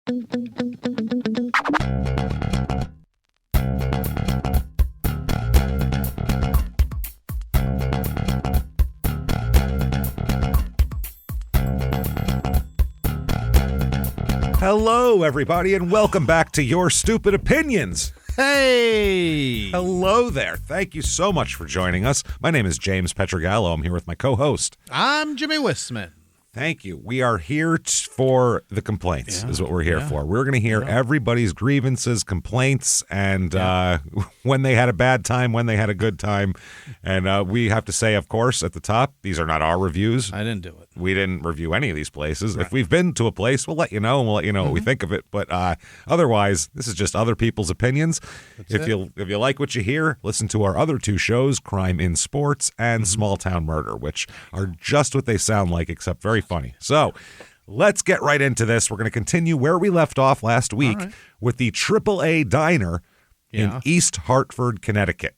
Hello, everybody, and welcome back to Your Stupid Opinions. Hey! Hello there. Thank you so much for joining us. My name is James Pietragallo. I'm here with my co-host. I'm Jimmie Whisman. Thank you. We are here for the complaints, is what we're here for. We're going to hear everybody's grievances, complaints, and when they had a bad time, when they had a good time. And we have to say, of course, at the top, these are not our reviews. I didn't do it. We didn't review any of these places. Right. If we've been to a place, we'll let you know, and we'll let you know what we think of it. But otherwise, this is just other people's opinions. If you like what you hear, listen to our other two shows, Crime in Sports and Small Town Murder, which are just what they sound like, except very funny. So let's get right into this. We're going to continue where we left off last week with the AAA Diner in East Hartford, Connecticut.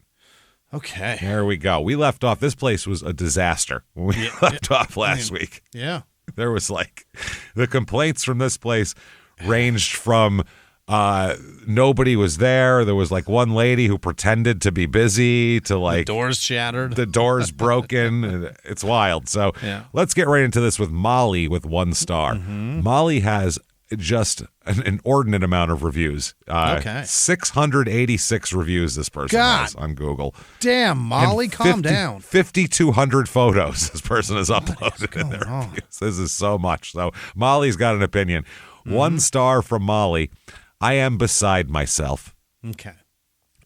Okay. There we go. We left off. This place was a disaster when we left off last week. Yeah. There was the complaints from this place ranged from nobody was there. There was one lady who pretended to be busy to the doors shattered. The doors broken. It's wild. So let's get right into this with Molly with 1 star. Molly has just an inordinate amount of reviews. 686 reviews this person has on Google. Damn, Molly, calm down. 5,200 photos this person has uploaded in their reviews. This is so much. So Molly's got an opinion. 1 star from Molly. I am beside myself. Okay.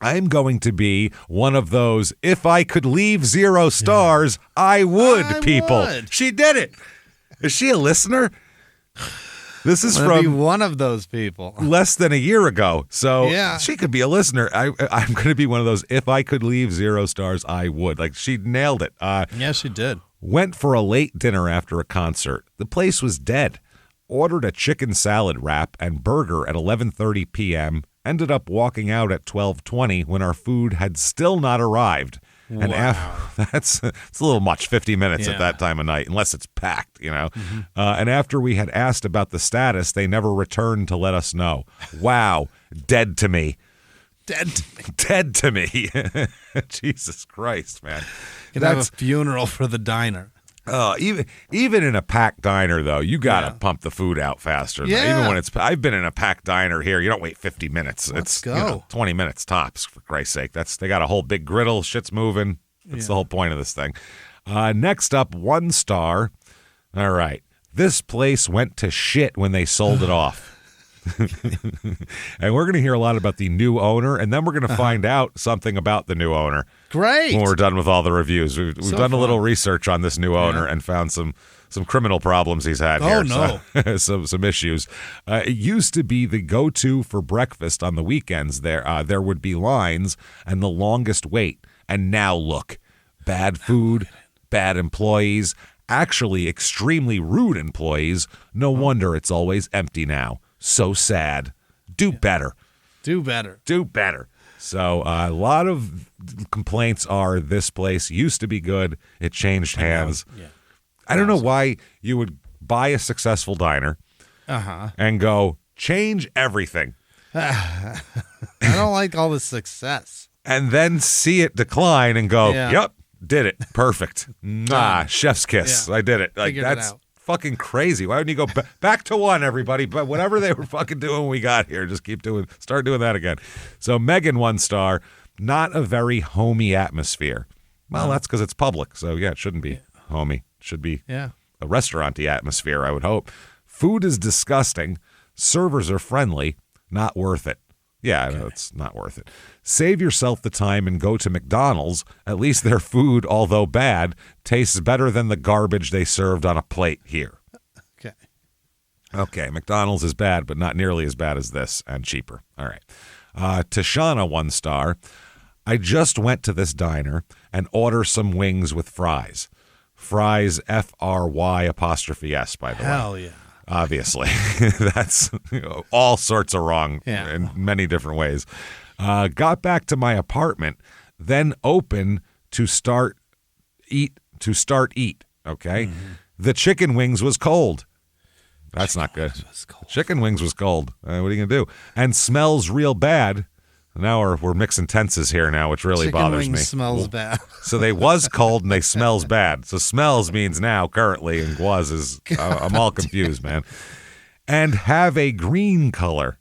I am going to be one of those, if I could leave 0 stars, I would, people. She did it. Is she a listener? This is from be one of those people. Less than a year ago. So she could be a listener. I'm going to be one of those, if I could leave 0 stars, I would. She nailed it. Yeah, she did. Went for a late dinner after a concert. The place was dead. Ordered a chicken salad wrap and burger at 11:30 p.m. Ended up walking out at 12:20 when our food had still not arrived. And it's a little much, 50 minutes at that time of night, unless it's packed, And after we had asked about the status, they never returned to let us know. Wow. Dead to me. Dead to me. Jesus Christ, man. Could have a funeral for the diner. Even in a packed diner, though, you got to pump the food out faster. Yeah. Even when I've been in a packed diner here, you don't wait 50 minutes. Let's go. 20 minutes tops, for Christ's sake. They got a whole big griddle. Shit's moving. That's the whole point of this thing. Next up, 1 star. All right. This place went to shit when they sold it off. And we're going to hear a lot about the new owner, and then we're going to find out something about the new owner. Great. When we're done with all the reviews. We've done a little research on this new owner and found some criminal problems he's had here. No. So, some issues. It used to be the go-to for breakfast on the weekends. There would be lines and the longest wait. And now look, bad food, bad employees, actually extremely rude employees. No wonder it's always empty now. So sad. Do better. Do better. So a lot of complaints are this place used to be good. It changed hands. I don't know why you would buy a successful diner and go, change everything. I don't like all the success. And then see it decline and go, yep, did it. Perfect. Chef's kiss. I did it. That's fucking crazy. Why wouldn't you go back to 1, everybody? But whatever they were fucking doing when we got here, just start doing that again. So Megan, 1 star, not a very homey atmosphere. Well, that's because it's public. So it shouldn't be homey. It should be a restaurant-y atmosphere, I would hope. Food is disgusting. Servers are friendly. Not worth it. Yeah, no, it's not worth it. Save yourself the time and go to McDonald's. At least their food, although bad, tastes better than the garbage they served on a plate here. Okay, McDonald's is bad, but not nearly as bad as this, and cheaper. All right. Tashana, 1 star. I just went to this diner and ordered some wings with fries. Fries, FRY''S, by the way. Hell yeah. Obviously. That's all sorts of wrong in many different ways. Got back to my apartment, then open to start eat. Okay. The chicken wings was cold. That's not good. Chicken wings was cold. What are you going to do? And smells real bad. Now we're mixing tenses here now, which really bothers me. Smells bad. So they was cold and they smells bad. So smells means now, currently, and was is, I'm all confused, man. And have a green color.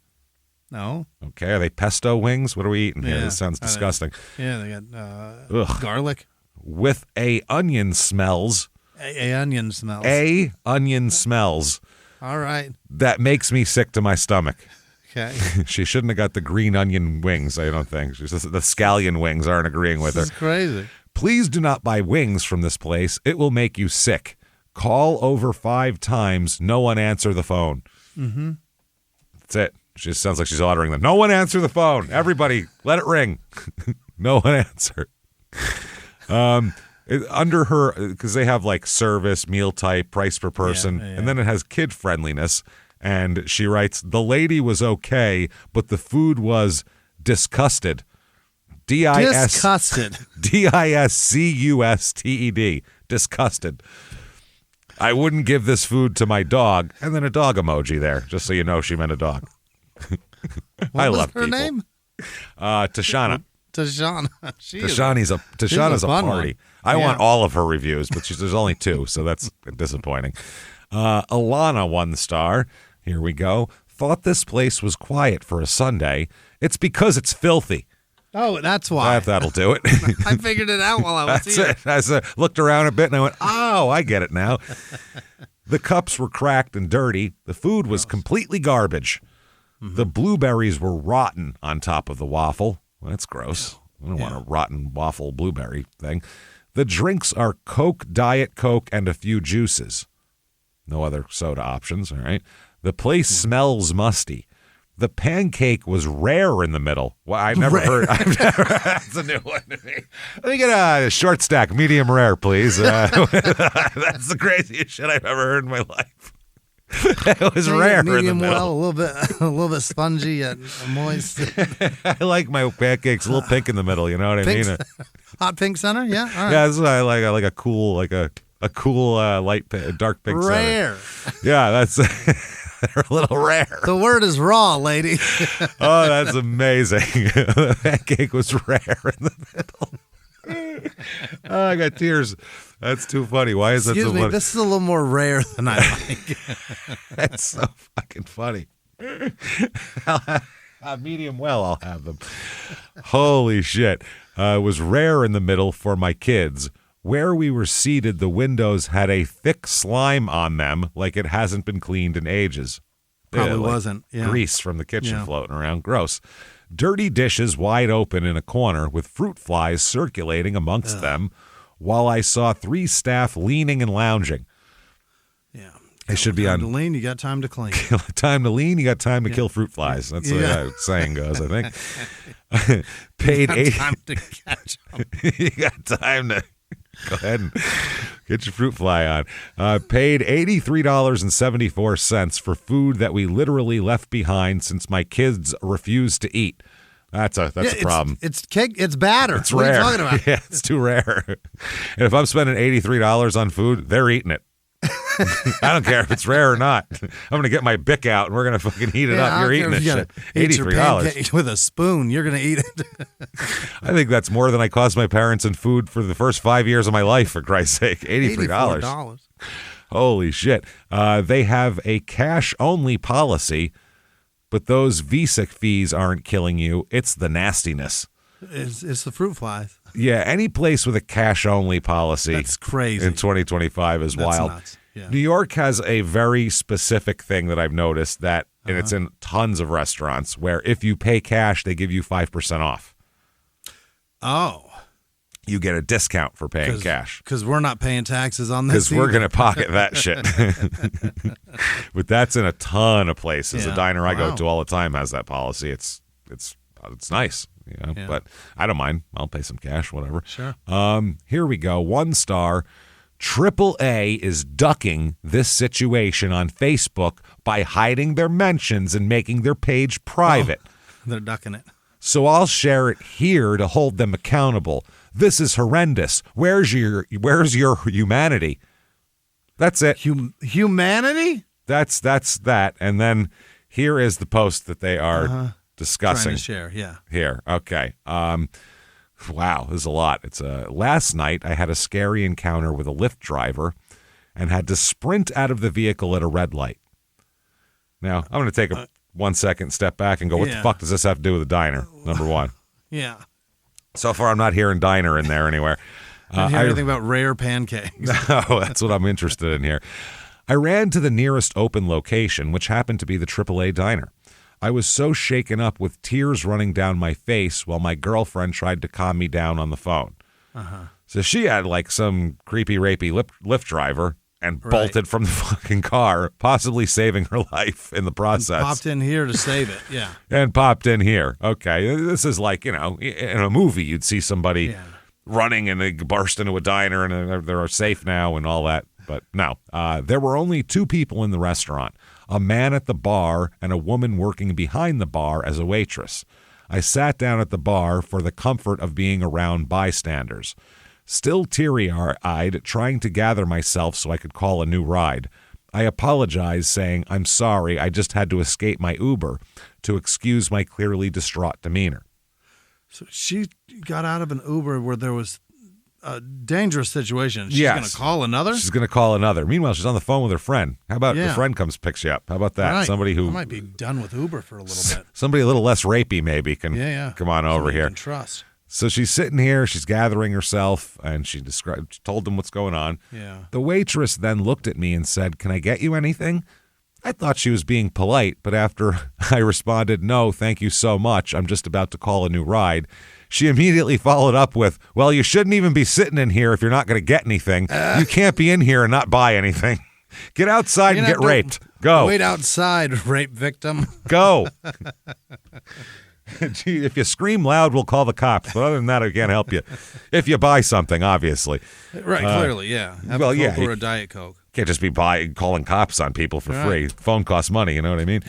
No. Okay, are they pesto wings? What are we eating here? This sounds disgusting. They got garlic. With a onion smells. A onion smells. A onion smells. All right. That makes me sick to my stomach. Okay. She shouldn't have got the green onion wings, I don't think. She says the scallion wings aren't agreeing with her. This is crazy. Please do not buy wings from this place. It will make you sick. Call over 5 times. No one answer the phone. Mm-hmm. That's it. She just sounds like she's ordering them. No one answer the phone. Everybody, let it ring. No one answer. Under her, because they have like service, meal type, price per person, and then it has kid friendliness. And she writes, the lady was okay, but the food was disgusted. Disgusted. Discusted. Disgusted. I wouldn't give this food to my dog. And then a dog emoji there, just so you know she meant a dog. I love her people. Name? Tashana. Tashana's a party. One. I want all of her reviews, but there's only 2, so that's disappointing. Alana, 1 star. Here we go. Thought this place was quiet for a Sunday. It's because it's filthy. Oh, that's why. That'll do it. I figured it out while I was here. That's it. I looked around a bit and I went, oh, I get it now. The cups were cracked and dirty. The food was completely garbage. Mm-hmm. The blueberries were rotten on top of the waffle. Well, that's gross. I don't want a rotten waffle blueberry thing. The drinks are Coke, Diet Coke, and a few juices. No other soda options, all right? The place smells musty. The pancake was rare in the middle. Well, I've never heard. That's a new one to me. Let me get a short stack, medium rare, please. That's the craziest shit I've ever heard in my life. It was rare in the middle. Well, a little bit spongy yet moist. I like my pancakes a little pink in the middle. You know what I mean? Hot pink center, yeah. All right. Yeah, that's what I like. I like a cool, light, dark pink rare. Center. Yeah, that's. They're a little rare. The word is raw, lady. Oh, that's amazing. The pancake was rare in the middle. Oh, I got tears. That's too funny. Why is that so funny? This is a little more rare than I like. That's so fucking funny. Medium well, I'll have them. Holy shit. It was rare in the middle for my kids. Where we were seated, the windows had a thick slime on them, like it hasn't been cleaned in ages. Probably wasn't. Yeah. Grease from the kitchen floating around. Gross. Dirty dishes wide open in a corner with fruit flies circulating amongst them, while I saw 3 staff leaning and lounging. Yeah. It should be on. Time to lean, you got time to clean. Time to lean, you got time to kill fruit flies. That's the way that saying goes, I think. Paid time to catch them. You got time to. Go ahead and get your fruit fly on. Paid $83.74 for food that we literally left behind since my kids refused to eat. That's a problem. It's batter. It's what rare. Are you talking about? Yeah, it's too rare. And if I'm spending $83 on food, they're eating it. I don't care if it's rare or not. I'm going to get my Bic out and we're going to fucking heat it up. You're eating this shit. $83 with a spoon. You're going to eat it. I think that's more than I cost my parents in food for the first 5 years of my life, for Christ's sake. $83. Holy shit. They have a cash-only policy, but those Visa fees aren't killing you. It's the nastiness. It's the fruit flies. Yeah, any place with a cash-only policy. That's crazy. In 2025 is wild. Nuts. Yeah. New York has a very specific thing that I've noticed that, and it's in tons of restaurants, where if you pay cash, they give you 5% off. Oh. You get a discount for paying cash. Because we're not paying taxes on this. Because we're going to pocket that shit. But that's in a ton of places. The diner I go to all the time has that policy. It's nice. But I don't mind. I'll pay some cash, whatever. Sure. Here we go. 1 star. AAA is ducking this situation on Facebook by hiding their mentions and making their page private. Oh, they're ducking it. So I'll share it here to hold them accountable. This is horrendous. Where's your humanity? That's it. Humanity? that's that. And then here is the post that they are discussing. Trying to share, yeah. Here, okay. Wow, this is a lot. It's last night I had a scary encounter with a Lyft driver and had to sprint out of the vehicle at a red light. Now, I'm going to take a 1 second step back and go, what the fuck does this have to do with a diner, number one? Yeah. So far, I'm not hearing diner in there anywhere. I didn't hear anything about rare pancakes. No, that's what I'm interested in here. I ran to the nearest open location, which happened to be the AAA Diner. I was so shaken up with tears running down my face while my girlfriend tried to calm me down on the phone. So she had like some creepy, rapey Lyft driver and bolted from the fucking car, possibly saving her life in the process. And popped in here to save it, yeah. And popped in here. Okay, this is like, in a movie, you'd see somebody running and they burst into a diner and they're safe now and all that. But no, there were only 2 people in the restaurant, a man at the bar and a woman working behind the bar as a waitress. I sat down at the bar for the comfort of being around bystanders. Still teary-eyed, trying to gather myself so I could call a new ride. I apologized, saying, I'm sorry, I just had to escape my Uber, to excuse my clearly distraught demeanor. So she got out of an Uber where there was a dangerous situation. She's going to call another? She's going to call another. Meanwhile, she's on the phone with her friend. How about her friend comes picks you up? How about that? Right. Somebody who I might be done with Uber for a little bit. Somebody a little less rapey maybe can come on over here. Can trust. So she's sitting here, she's gathering herself, and she told them what's going on. Yeah. The waitress then looked at me and said, "Can I get you anything?" I thought she was being polite, but after I responded, "No, thank you so much, I'm just about to call a new ride," she immediately followed up with, "Well, you shouldn't even be sitting in here if you're not going to get anything. You can't be in here and not buy anything. Get outside and get raped. Go. Wait outside, rape victim. Go." Gee, if you scream loud, we'll call the cops. But other than that, I can't help you. If you buy something, obviously. Right, clearly, yeah. Have a Coke or a Diet Coke. Can't just be calling cops on people for free. Phone costs money, you know what I mean?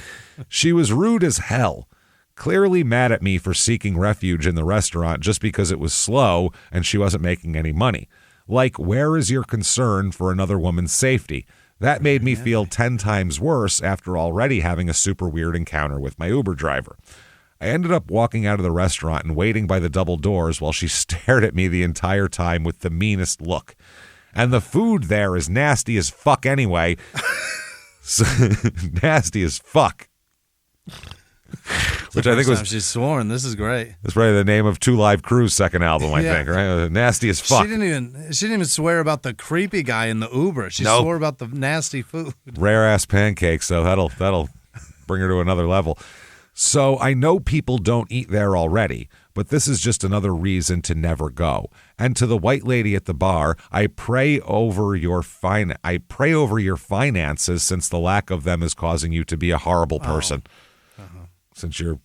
She was rude as hell. Clearly mad at me for seeking refuge in the restaurant just because it was slow and she wasn't making any money. Like, where is your concern for another woman's safety? That made me feel 10 times worse after already having a super weird encounter with my Uber driver. I ended up walking out of the restaurant and waiting by the double doors while she stared at me the entire time with the meanest look. And the food there is nasty as fuck anyway. Nasty as fuck. Which I think was... She's sworn. This is great. That's probably the name of Two Live Crew's second album, I think, right? Nasty as fuck. She didn't even swear about the creepy guy in the Uber. She swore about the nasty food. Rare-ass pancakes, so that'll bring her to another level. So I know people don't eat there already, but this is just another reason to never go. And to the white lady at the bar, I pray over your finances, since the lack of them is causing you to be a horrible person. Since you're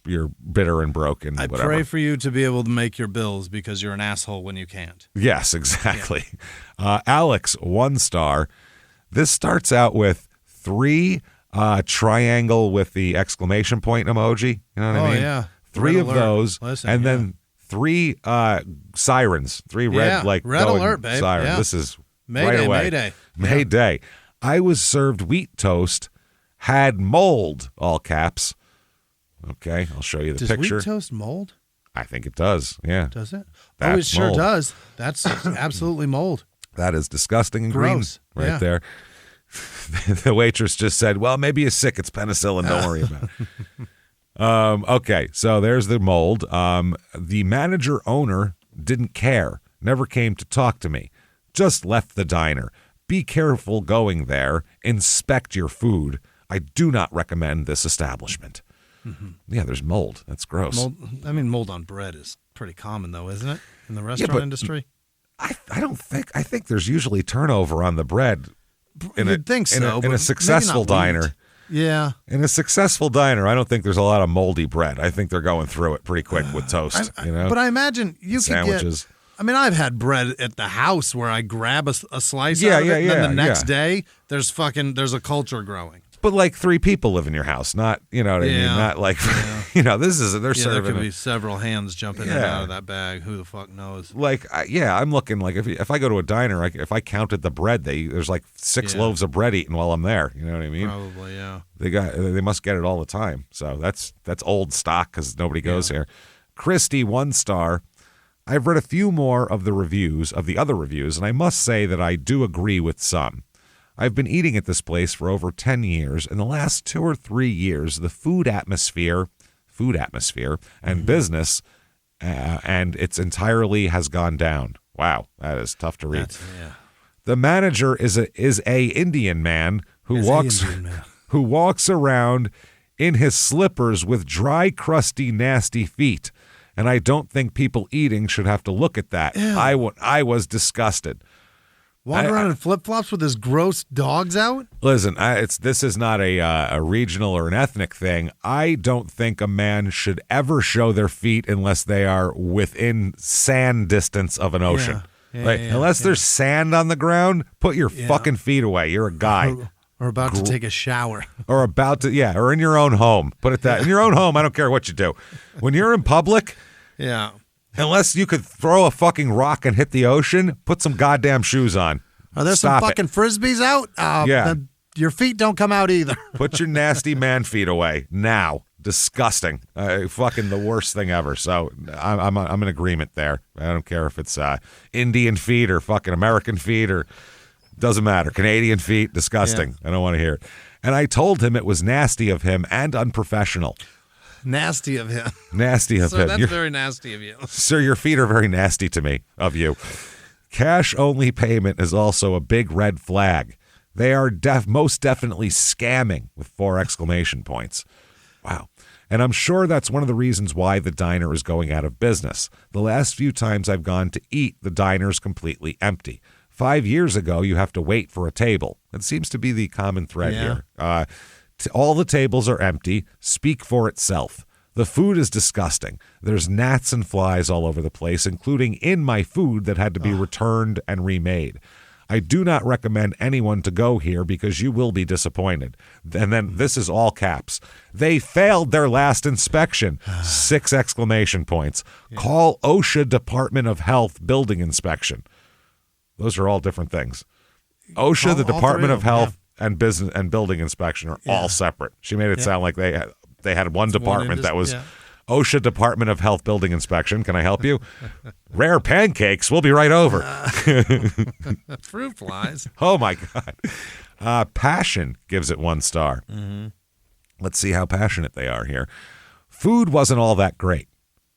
bitter and broken. I pray for you to be able to make your bills because you're an asshole when you can't. Yes, exactly. Yeah. Alex, 1 star. This starts out with 3 triangle with the exclamation point emoji. You know what I mean? Yeah. 3 red of alert. those. Listen, and then 3 sirens. 3 red, red alert, babe. Sirens. Yeah. This is Mayday, right away. Mayday. Mayday. I was served wheat toast, had mold, all caps. Okay, I'll show you the picture. Does wheat toast mold? I think it does, yeah. Does it? That's it sure mold. does. That's absolutely mold. That is disgusting and gross. Green right there. The waitress just said, "Well, maybe you're sick. It's penicillin. Don't worry about it." Okay, so there's the mold. The manager owner didn't care, never came to talk to me, just left the diner. Be careful going there. Inspect your food. I do not recommend this establishment. Mm-hmm. Yeah, there's mold. That's gross. Mold on bread is pretty common, though, isn't it? In the restaurant industry? I think there's usually turnover on the bread. You'd think so. In a successful diner. Yeah. In a successful diner, I don't think there's a lot of moldy bread. I think they're going through it pretty quick with toast. But I imagine you sandwiches. Could get... I've had bread at the house where I grab a slice out of it, and then the next day there's a culture growing. But like 3 people live in your house, not, you know what I mean? Not like, this is, they're serving. There could be several hands jumping in and out of that bag. Who the fuck knows? Like, I'm looking like if I go to a diner, if I counted the bread, there's like 6 loaves of bread eaten while I'm there. You know what I mean? Probably, yeah. They must get it all the time. So that's old stock because nobody goes here. Christy, 1 star. I've read a few more of the other reviews, and I must say that I do agree with some. I've been eating at this place for over 10 years. In the last 2 or 3 years, the food atmosphere and business and it's entirely has gone down. Wow, that is tough to read. The manager is a Indian man who walks around in his slippers with dry, crusty, nasty feet. And I don't think people eating should have to look at that. I was disgusted. Walking around in flip-flops with his gross dogs out? Listen, this is not a regional or an ethnic thing. I don't think a man should ever show their feet unless they are within sand distance of an ocean. Unless there's sand on the ground, put your fucking feet away. You're a guy. Or about to take a shower. Or about to, or in your own home. Put it that. In your own home, I don't care what you do. When you're in public... Yeah. Unless you could throw a fucking rock and hit the ocean, put some goddamn shoes on. Are there some fucking frisbees out? Your feet don't come out either. Put your nasty man feet away now. Disgusting. Fucking the worst thing ever. So I'm in agreement there. I don't care if it's Indian feet or fucking American feet or doesn't matter. Canadian feet. Disgusting. I don't want to hear it. And I told him it was nasty of him and unprofessional. Nasty of him. Nasty of him. That's very nasty of you. Sir, your feet are very nasty to me, of you. Cash-only payment is also a big red flag. They are most definitely scamming with 4 exclamation points. Wow. And I'm sure that's one of the reasons why the diner is going out of business. The last few times I've gone to eat, the diner's completely empty. 5 years ago, you have to wait for a table. It seems to be the common thread here. All the tables are empty. Speak for itself. The food is disgusting. There's gnats and flies all over the place, including in my food that had to be returned and remade. I do not recommend anyone to go here because you will be disappointed. And then this is all caps. They failed their last inspection. 6 exclamation points. Call OSHA Department of Health building inspection. Those are all different things. OSHA, the Department of Health, and business and building inspection are all separate. She made it sound like they had one department that was OSHA Department of Health building inspection. Can I help you? Rare pancakes. We'll be right over. Fruit flies. Oh my God. Passion gives it 1 star. Mm-hmm. Let's see how passionate they are here. Food wasn't all that great.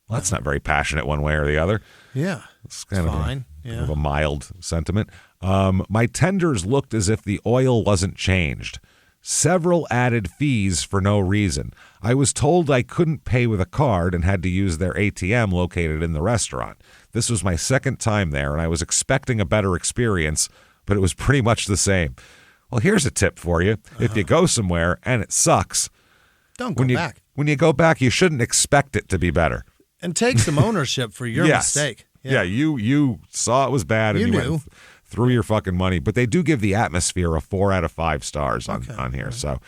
Well, that's not very passionate one way or the other. Yeah. It's kind of fine. Kind of a mild sentiment. My tenders looked as if the oil wasn't changed. Several added fees for no reason. I was told I couldn't pay with a card and had to use their ATM located in the restaurant. This was my 2nd time there, and I was expecting a better experience, but it was pretty much the same. Well, here's a tip for you. If you go somewhere and it sucks, don't go back. When you go back, you shouldn't expect it to be better. And take some ownership for your mistake. Yeah, you saw it was bad and you went through your fucking money. But they do give the atmosphere a 4 out of 5 stars on here. So,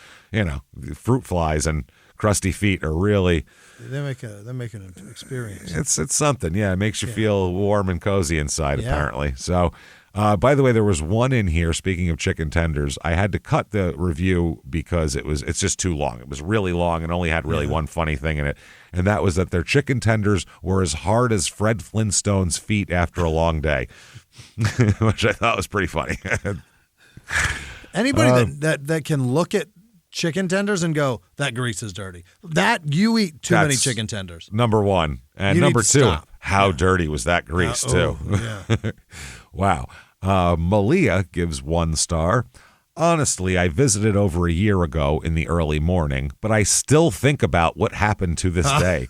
fruit flies and crusty feet are really... They make an experience. It's something. Yeah, it makes you feel warm and cozy inside, apparently. So... by the way, there was one in here, speaking of chicken tenders. I had to cut the review because it's just too long. It was really long and only had really one funny thing in it. And that was that their chicken tenders were as hard as Fred Flintstone's feet after a long day, which I thought was pretty funny. Anybody that can look at chicken tenders and go, that grease is dirty. That you eat too many chicken tenders. Number 1. And number 2, how dirty was that grease too? Wow. Malia gives 1 star. Honestly, I visited over a year ago in the early morning, but I still think about what happened to this day.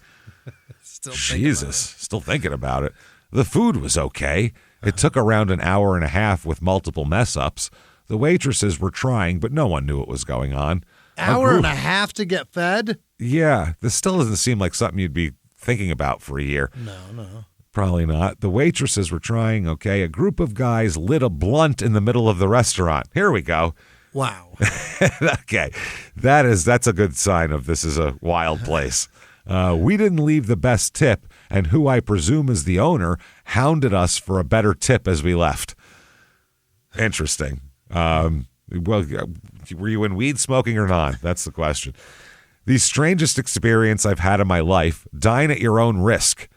Still thinking about it. The food was okay. It took around an hour and a half with multiple mess-ups. The waitresses were trying, but no one knew what was going on. Hour and a half to get fed? Yeah, this still doesn't seem like something you'd be thinking about for a year. No. Probably not. The waitresses were trying, okay. A group of guys lit a blunt in the middle of the restaurant. Here we go. Wow. Okay. That's a good sign of this is a wild place. We didn't leave the best tip, and who I presume is the owner hounded us for a better tip as we left. Interesting. Well, were you in weed smoking or not? That's the question. The strangest experience I've had in my life. Dine at your own risk.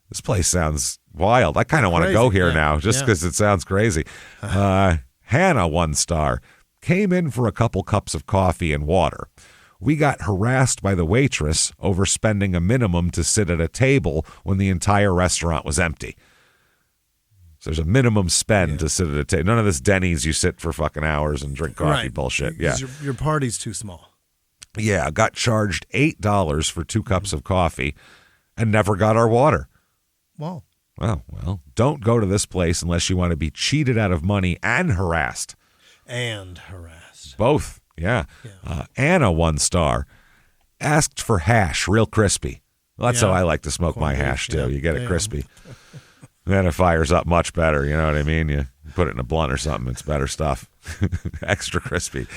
This place sounds wild. I kind of want to go here now just because it sounds crazy. Hannah, 1 star, came in for a couple cups of coffee and water. We got harassed by the waitress over spending a minimum to sit at a table when the entire restaurant was empty. So there's a minimum spend to sit at a table. None of this Denny's you sit for fucking hours and drink coffee bullshit. Yeah, your party's too small. Yeah, got charged $8 for 2 cups of coffee and never got our water. Wow. Oh, well, don't go to this place unless you want to be cheated out of money and harassed. Both, yeah. Anna, 1 star, asked for hash real crispy. Well, that's how I like to smoke my hash, too. You get it crispy. Then it fires up much better, you know what I mean? You put it in a blunt or something, it's better stuff. Extra crispy.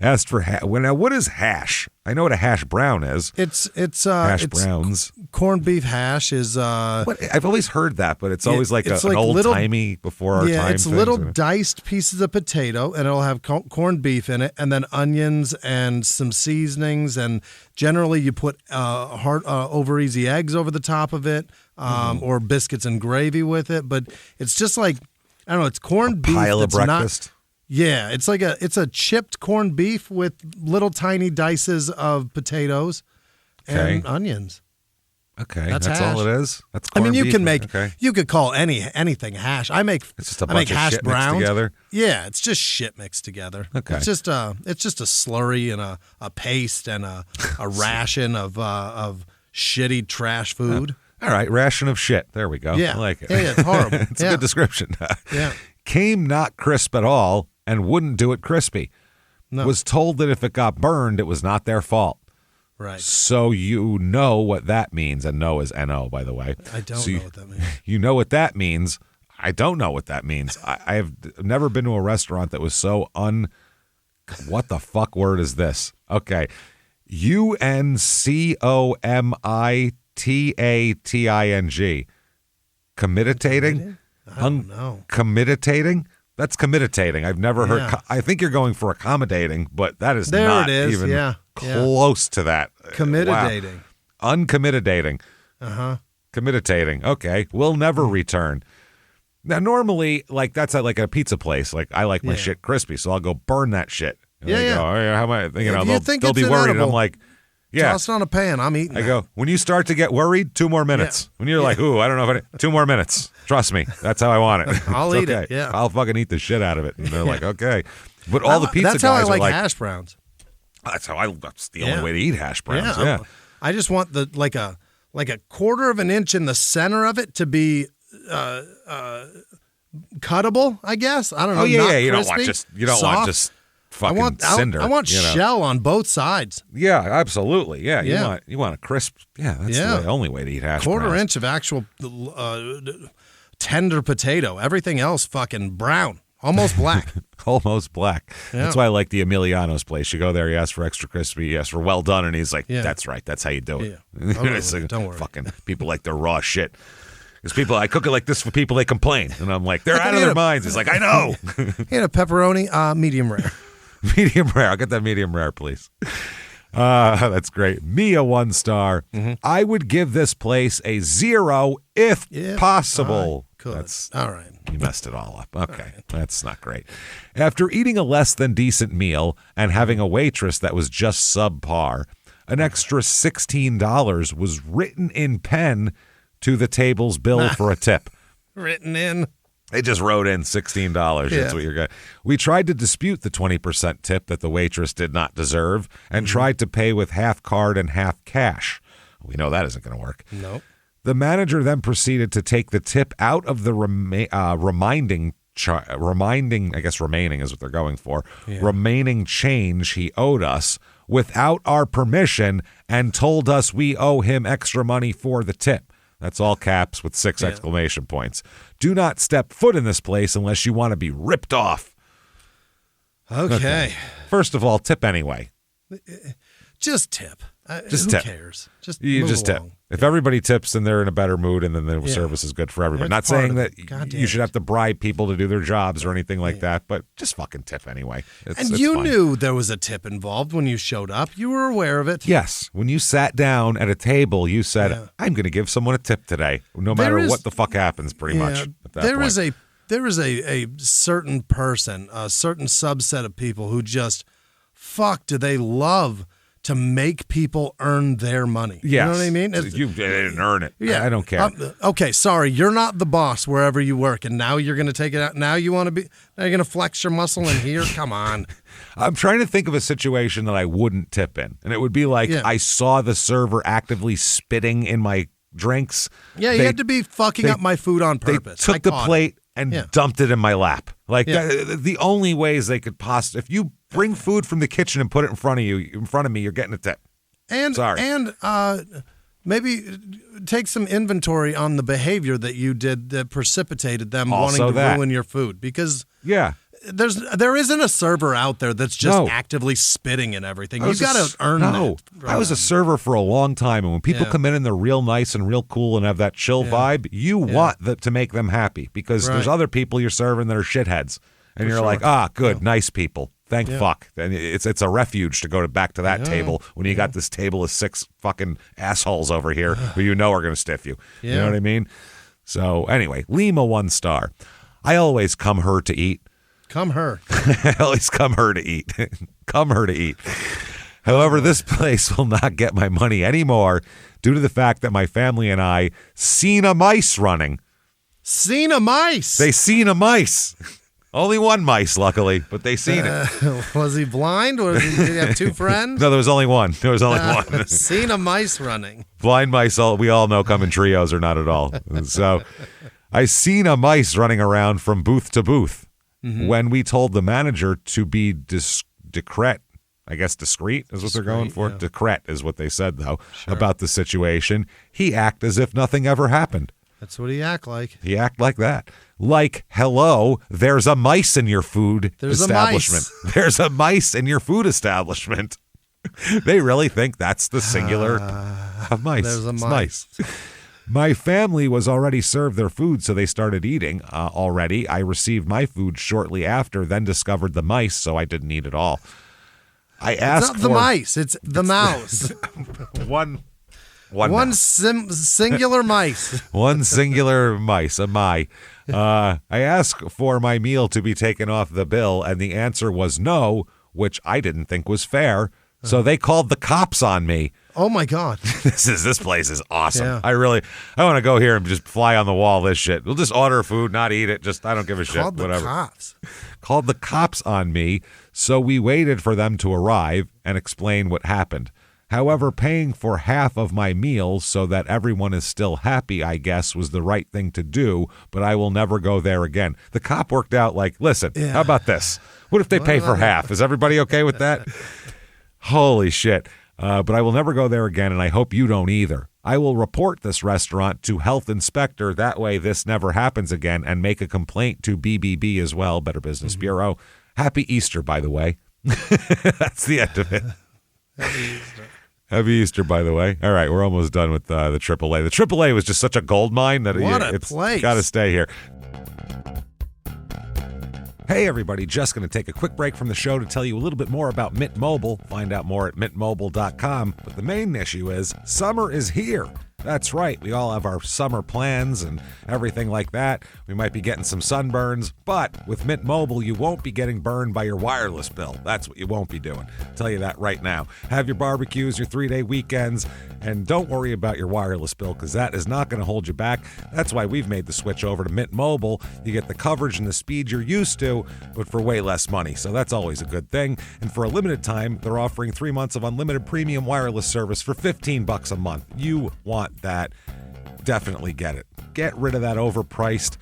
Asked for what is hash? I know what a hash brown is. It's hash browns. Corned beef hash is. I've always heard that, but it's always like an old timey before our time. Yeah, it's little diced pieces of potato, and it'll have corned beef in it, and then onions and some seasonings, and generally you put over easy eggs over the top of it, or biscuits and gravy with it. But it's just like I don't know. It's corned beef. Pile of breakfast. Yeah, it's a chipped corned beef with little tiny dices of potatoes and onions. Okay, that's all it is. That's corned beef. You could call anything hash. I make hash brown together. Yeah, it's just shit mixed together. Okay, it's just a slurry and a paste and a ration of shitty trash food. All right, ration of shit. There we go. Yeah, I like it. Yeah, it's horrible. It's a good description. Yeah. Came not crisp at all and wouldn't do it crispy. No. Was told that if it got burned, it was not their fault. Right. So you know what that means. And no is N-O, by the way. I don't know what that means. You know what that means. I don't know what that means. I have never been to a restaurant that was so what the fuck word is this? Okay. UNCOMITATING. Commititating? I don't know. Commititating? That's commititating. I've never heard. I think you're going for accommodating, but that is not even close to that. Commititating. Wow. Uncommititating. Commititating. Okay. We'll never return. Now, normally, like that's at like a pizza place. Like I like my shit crispy, so I'll go burn that shit. And they go, oh, yeah, how am I? You know, they'll be worried. And I'm like, toss it on a pan. I'm eating. I go, when you start to get worried, 2 more minutes. When you're like, ooh, I don't know if 2 more minutes. Trust me, that's how I want it. I'll eat it. Yeah, I'll fucking eat the shit out of it. And they're like, okay, but all the pizza guys are like, that's how I like hash browns. That's the only way to eat hash browns. Yeah, I just want the like a 1/4 of an inch in the center of it to be cuttable. I guess I don't know. Oh yeah, not you crispy, don't want just fucking cinder. I want shell on both sides. Yeah, absolutely. Yeah, you want a crisp. Yeah, that's the only way to eat hash browns. 1/4 inch of actual tender potato. Everything else fucking brown, almost black. Almost black. Yeah. That's why I like the Emiliano's place. You go there, you ask for extra crispy, you ask for well done, and he's like, "That's right. That's how you do it." Yeah. Like, don't worry. Fucking people like their raw shit. Because I cook it like this for people, they complain, and I'm like, they're out of their minds. He's like, I know. He had a pepperoni, medium rare. Medium rare. I'll get that medium rare, please. That's great. Mia, 1 star. I would give this place a 0 if possible. That's all right. You messed it all up. Okay, that's not great. After eating a less than decent meal and having a waitress that was just subpar, an extra $16 was written in pen to the table's bill for a tip. Written in. They just wrote in $16. That's what you're getting. We tried to dispute the 20% tip that the waitress did not deserve and tried to pay with half card and half cash. We know that isn't going to work. Nope. The manager then proceeded to take the tip out of the remaining, I guess remaining is what they're going for, remaining change he owed us without our permission and told us we owe him extra money for the tip. That's all caps with 6 exclamation points. Do not step foot in this place unless you want to be ripped off. Okay. First of all, tip anyway. Just tip. Just who tip. cares? You just tip. If everybody tips, then they're in a better mood, and then the service is good for everybody. Not saying that you should have to bribe people to do their jobs or anything like that, but just fucking tip anyway. It's you fine. knew there was a tip involved when you showed up. You were aware of it. Yes. When you sat down at a table, you said, I'm going to give someone a tip today, no matter what the fuck happens, pretty much. At that point. There is a certain person, a certain subset of people who just, do they love to make people earn their money. Yes. You know what I mean? You didn't earn it. Yeah. I don't care. Okay, sorry, you're not the boss wherever you work, and now you're going to take it out. Now you're going to flex your muscle in here? Come on. I'm trying to think of a situation that I wouldn't tip in, and it would be like I saw the server actively spitting in my drinks. Yeah, you had to be fucking up my food on purpose. They took the plate and dumped it in my lap. Like the only ways they could possibly, if you bring food from the kitchen and put it in front of me, you're getting a tip. Sorry. And maybe take some inventory on the behavior that you did that precipitated them wanting to ruin your food, because there isn't a server out there that's just actively spitting and everything. You got to earn that. I was a server for a long time, and when people come in and they're real nice and real cool and have that chill vibe, you want to make them happy, because there's other people you're serving that are shitheads, and you're like, good, nice people. Thank fuck. And it's a refuge to go back to that table when you got this table of 6 fucking assholes over here who you know are going to stiff you. You know what I mean? So anyway, Lima 1 star. I always come her to eat. Come her. I always come her to eat. Come her to eat. However, this place will not get my money anymore due to the fact that my family and I seen a mice running. Seen a mice? They seen a mice. Only one mice, luckily, but they seen it. Was he blind, or did he have 2 friends? No, there was only one. There was only one. Seen a mice running. Blind mice, we all know, come in trios or not at all. So I seen a mice running around from booth to booth. Mm-hmm. When we told the manager to be discreet, I guess discreet is what they're going for. Yeah. Discreet is what they said, though, about the situation. He acted as if nothing ever happened. That's what he act like. He act like that. Like, hello, there's a mice in your food establishment. There's a mice in your food establishment. They really think that's the singular of mice. There's a mice. My family was already served their food, so they started eating already. I received my food shortly after, then discovered the mice, so I didn't eat it all. I asked it's not the mice, it's the mouse. One singular mice. One singular mice, a my. I asked for my meal to be taken off the bill, and the answer was no, which I didn't think was fair. So they called the cops on me. Oh my God. This place is awesome. Yeah. I want to go here and just fly on the wall this shit. We'll just order food, not eat it. I don't give a shit. Called whatever. The cops. Called the cops on me. So we waited for them to arrive and explain what happened. However, paying for half of my meal so that everyone is still happy, I guess, was the right thing to do, but I will never go there again. The cop worked out like, listen, how about this? What if they pay for half? Is everybody okay with that? Holy shit. But I will never go there again, and I hope you don't either. I will report this restaurant to health inspector. That way this never happens again, and make a complaint to BBB as well, Better Business Bureau. Happy Easter, by the way. That's the end of it. Happy Easter. Happy Easter, by the way. All right, we're almost done with the AAA. The AAA was just such a gold mine that it's got to stay here. Hey, everybody, just going to take a quick break from the show to tell you a little bit more about Mint Mobile. Find out more at mintmobile.com. But the main issue is summer is here. That's right. We all have our summer plans and everything like that. We might be getting some sunburns, but with Mint Mobile, you won't be getting burned by your wireless bill. That's what you won't be doing. I'll tell you that right now. Have your barbecues, your 3-day weekends, and don't worry about your wireless bill, because that is not going to hold you back. That's why we've made the switch over to Mint Mobile. You get the coverage and the speed you're used to, but for way less money. So that's always a good thing. And for a limited time, they're offering 3 months of unlimited premium wireless service for $15 a month. You want that. Definitely get it. Get rid of that overpriced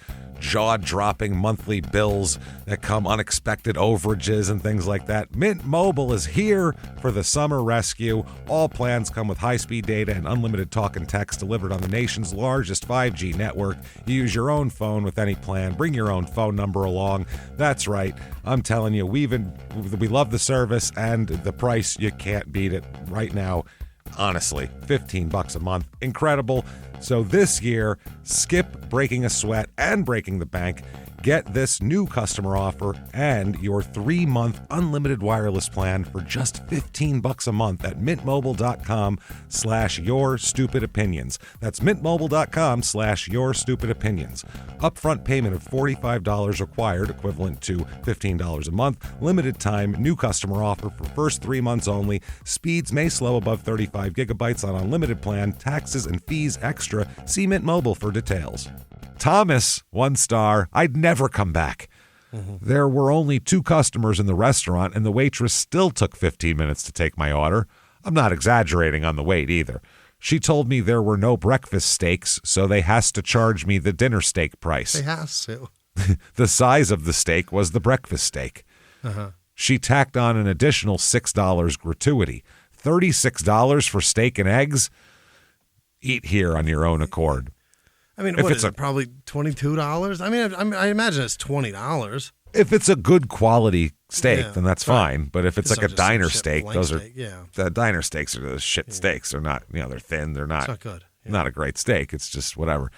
jaw-dropping monthly bills that come unexpected overages and things like that. Mint Mobile is here for the summer rescue. All plans come with high-speed data and unlimited talk and text delivered on the nation's largest 5G network. You use your own phone with any plan. Bring your own phone number along. That's right. I'm telling you, we love the service and the price. You can't beat it right now. Honestly, $15 a month. Incredible. So this year, skip breaking a sweat and breaking the bank. Get this new customer offer and your 3-month unlimited wireless plan for just $15 a month at mintmobile.com/yourstupidopinions. That's mintmobile.com/yourstupidopinions. Upfront payment of $45 required, equivalent to $15 a month. Limited time, new customer offer for first 3 months only. Speeds may slow above 35 gigabytes on unlimited plan. Taxes and fees extra. See Mint Mobile for details. Thomas, 1 star. I'd never come back. There were only 2 customers in the restaurant, and the waitress still took 15 minutes to take my order. I'm not exaggerating on the wait either. She told me there were no breakfast steaks, so they has to charge me the dinner steak price. They has to. The size of the steak was the breakfast steak. She tacked on an additional $6 gratuity. $36 for steak and eggs? Eat here on your own accord. I mean, what is it, probably $22? I mean, I imagine it's $20. If it's a good quality steak, then that's fine. But if it's like a diner steak, those are the diner steaks are the shit steaks. They're not, they're thin. They're not. It's not good. Not a great steak. It's just whatever.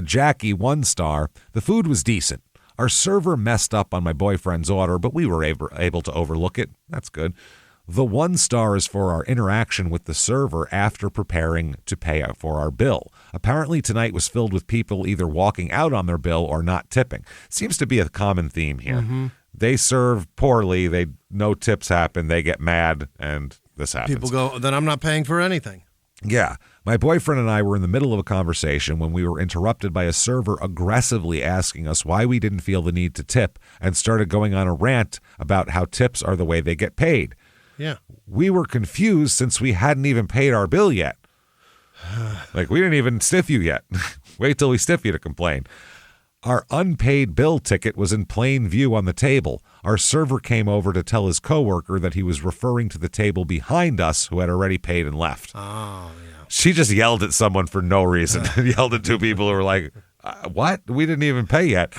Jackie, 1 star. The food was decent. Our server messed up on my boyfriend's order, but we were able to overlook it. That's good. The 1 star is for our interaction with the server after preparing to pay out for our bill. Apparently tonight was filled with people either walking out on their bill or not tipping. Seems to be a common theme here. They serve poorly, no tips happen, they get mad, and this happens. People go, then I'm not paying for anything. Yeah. My boyfriend and I were in the middle of a conversation when we were interrupted by a server aggressively asking us why we didn't feel the need to tip and started going on a rant about how tips are the way they get paid. Yeah. We were confused since we hadn't even paid our bill yet. Like, we didn't even stiff you yet. Wait till we stiff you to complain. Our unpaid bill ticket was in plain view on the table. Our server came over to tell his coworker that he was referring to the table behind us who had already paid and left. Oh, yeah. She just yelled at someone for no reason. Yelled at 2 people who were like, what? We didn't even pay yet.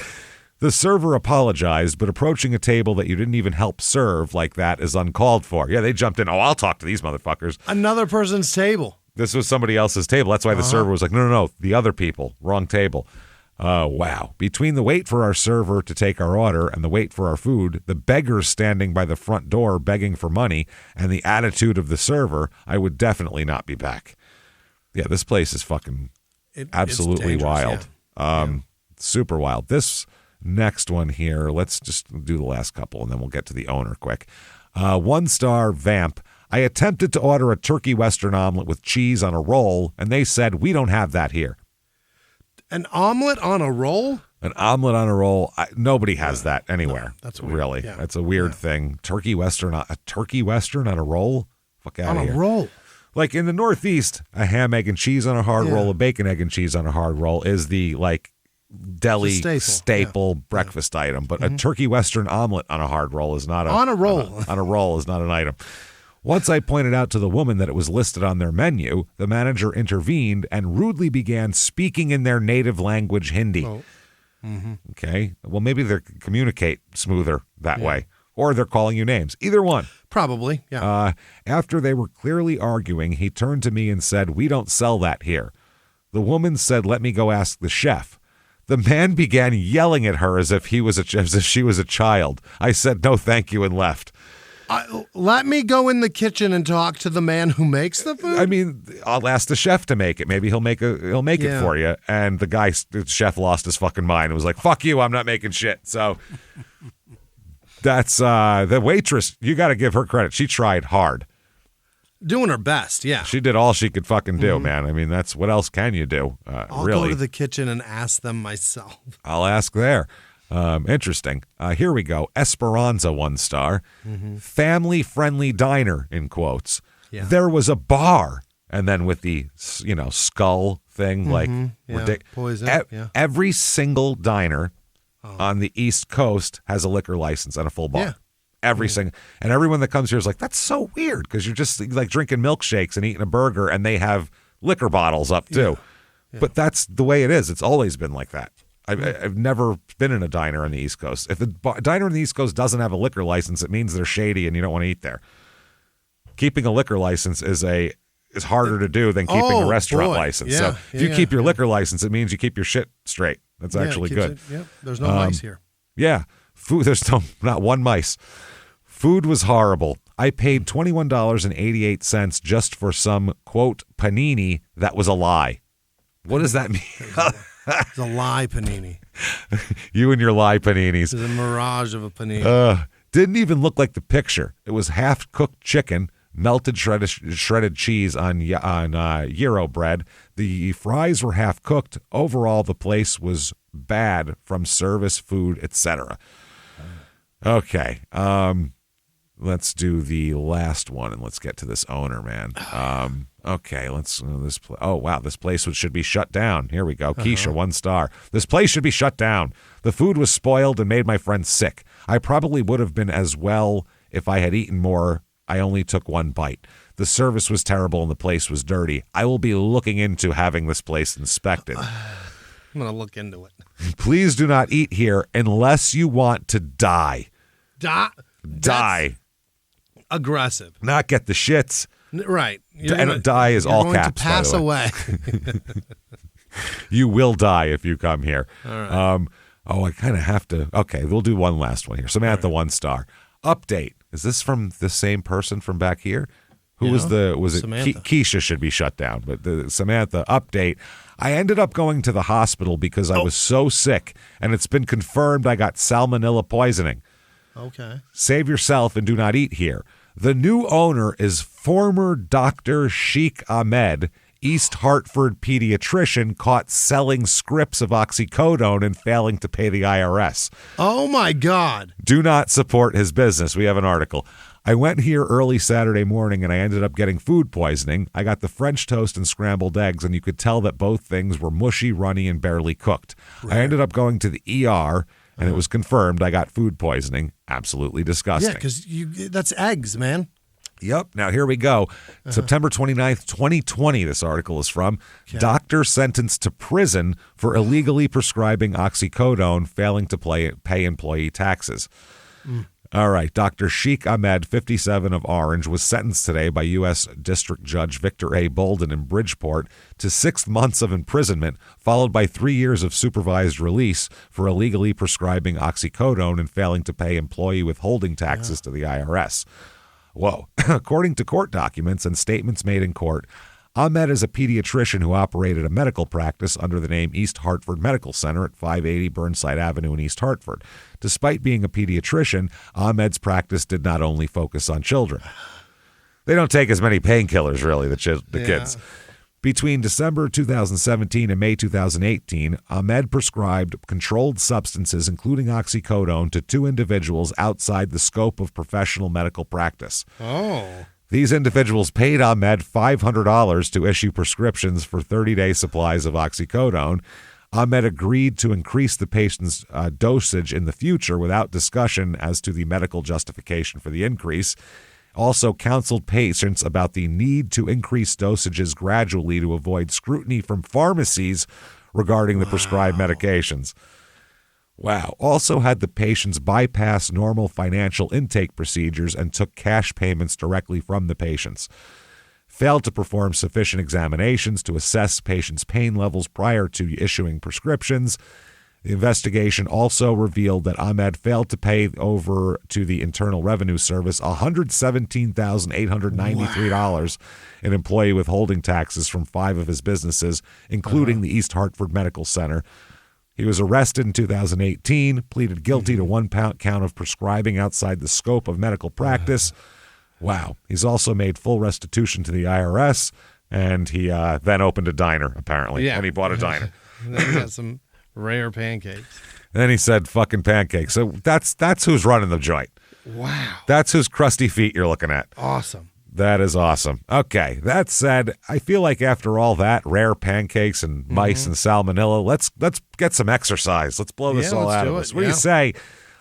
The server apologized, but approaching a table that you didn't even help serve like that is uncalled for. Yeah, they jumped in. Oh, I'll talk to these motherfuckers. Another person's table. This was somebody else's table. That's why the server was like, no, the other people. Wrong table. Wow. Between the wait for our server to take our order and the wait for our food, the beggars standing by the front door begging for money, and the attitude of the server, I would definitely not be back. Yeah, this place is fucking absolutely wild. Super wild. This next one here, let's just do the last couple and then we'll get to the owner quick. 1 star Vamp. I attempted to order a turkey western omelet with cheese on a roll, and they said, we don't have that here. An omelet on a roll? An omelet on a roll. Nobody has that anywhere. No, that's weird. Really. Yeah. That's a weird thing. Turkey western on a roll? Fuck out of here. On a roll. Like in the Northeast, a ham, egg, and cheese on a hard roll, a bacon, egg, and cheese on a hard roll is the deli staple breakfast item, but a turkey western omelet on a hard roll is not on a roll. On a roll is not an item. Once I pointed out to the woman that it was listed on their menu, the manager intervened and rudely began speaking in their native language, Hindi. Okay, well, maybe they communicate smoother that way, or they're calling you names. Either one. Probably, yeah. After they were clearly arguing, he turned to me and said, we don't sell that here. The woman said, let me go ask the chef. The man began yelling at her as if she was a child. I said, no, thank you, and left. Let me go in the kitchen and talk to the man who makes the food. I mean, I'll ask the chef to make it. Maybe he'll make it for you. And the chef lost his fucking mind and was like, fuck you, I'm not making shit. So that's the waitress. You got to give her credit. She tried hard. Doing her best, yeah. She did all she could fucking do, man. I mean, that's what else can you do? I'll go to the kitchen and ask them myself. I'll ask there. Interesting. Here we go. Esperanza, 1 star. Family-friendly diner, in quotes. Yeah. There was a bar. And then with the, skull thing, poison. Every single diner on the East Coast has a liquor license and a full bar. Yeah. And everyone that comes here is like, that's so weird because you're just like drinking milkshakes and eating a burger and they have liquor bottles up too. Yeah. But that's the way it is. It's always been like that. I've never been in a diner on the East Coast. If a diner on the East Coast doesn't have a liquor license, it means they're shady and you don't want to eat there. Keeping a liquor license is harder to do than keeping a restaurant license. Yeah. So if you keep your liquor license, it means you keep your shit straight. That's actually good. There's no mice here. Yeah. Food. There's not one mice. Food was horrible. I paid $21.88 just for some, quote, panini that was a lie. What does that mean? It's a lie panini. You and your lie paninis. It's a mirage of a panini. Didn't even look like the picture. It was half-cooked chicken, melted shredded cheese on gyro bread. The fries were half-cooked. Overall, the place was bad from service, food, etc. Okay. Let's do the last one, and let's get to this owner, man. Okay, this place should be shut down. Here we go. Keisha, 1 star. This place should be shut down. The food was spoiled and made my friend sick. I probably would have been as well if I had eaten more. I only took 1 bite. The service was terrible and the place was dirty. I will be looking into having this place inspected. I'm going to look into it. Please do not eat here unless you want to die. Die. Aggressive. Not get the shits. Right. Die is all caps. You're going to pass away. You will die if you come here. All right. I kind of have to. Okay, we'll do one last one here. Samantha, 1 star. Update. Is this from the same person from back here? Who was it? Samantha. Keisha should be shut down, but the Samantha update. I ended up going to the hospital because I was so sick, and it's been confirmed I got salmonella poisoning. Okay. Save yourself and do not eat here. The new owner is former Dr. Sheikh Ahmed, East Hartford pediatrician caught selling scripts of oxycodone and failing to pay the IRS. Oh, my God. Do not support his business. We have an article. I went here early Saturday morning and I ended up getting food poisoning. I got the French toast and scrambled eggs, and you could tell that both things were mushy, runny, and barely cooked. Right. I ended up going to the ER. And it was confirmed I got food poisoning. Absolutely disgusting. Yeah, because that's eggs, man. Yep. Now, here we go. September 29th, 2020, this article is from. Okay. Doctor sentenced to prison for illegally prescribing oxycodone, failing to pay employee taxes. All right. Dr. Sheikh Ahmed, 57 of Orange, was sentenced today by U.S. District Judge Victor A. Bolden in Bridgeport to 6 months of imprisonment, followed by 3 years of supervised release for illegally prescribing oxycodone and failing to pay employee withholding taxes to the IRS. Whoa. According to court documents and statements made in court, Ahmed is a pediatrician who operated a medical practice under the name East Hartford Medical Center at 580 Burnside Avenue in East Hartford. Despite being a pediatrician, Ahmed's practice did not only focus on children. They don't take as many painkillers, really, the kids. Between December 2017 and May 2018, Ahmed prescribed controlled substances, including oxycodone, to 2 individuals outside the scope of professional medical practice. Oh. These individuals paid Ahmed $500 to issue prescriptions for 30-day supplies of oxycodone. Ahmed agreed to increase the patient's dosage in the future without discussion as to the medical justification for the increase. Also counseled patients about the need to increase dosages gradually to avoid scrutiny from pharmacies regarding the prescribed medications. Wow. Also had the patients bypass normal financial intake procedures and took cash payments directly from the patients. Failed to perform sufficient examinations to assess patients' pain levels prior to issuing prescriptions. The investigation also revealed that Ahmed failed to pay over to the Internal Revenue Service $117,893 in employee withholding taxes from 5 of his businesses, including the East Hartford Medical Center. He was arrested in 2018, pleaded guilty to 1 count of prescribing outside the scope of medical practice. Wow. He's also made full restitution to the IRS, and he then opened a diner, apparently. Yeah. And he bought a diner. And then he got some rare pancakes. Then he said fucking pancakes. So that's who's running the joint. Wow. That's whose crusty feet you're looking at. Awesome. That is awesome. Okay, that said, I feel like after all that, rare pancakes and mice and salmonella, let's get some exercise. Let's blow this all out of us. What do you say?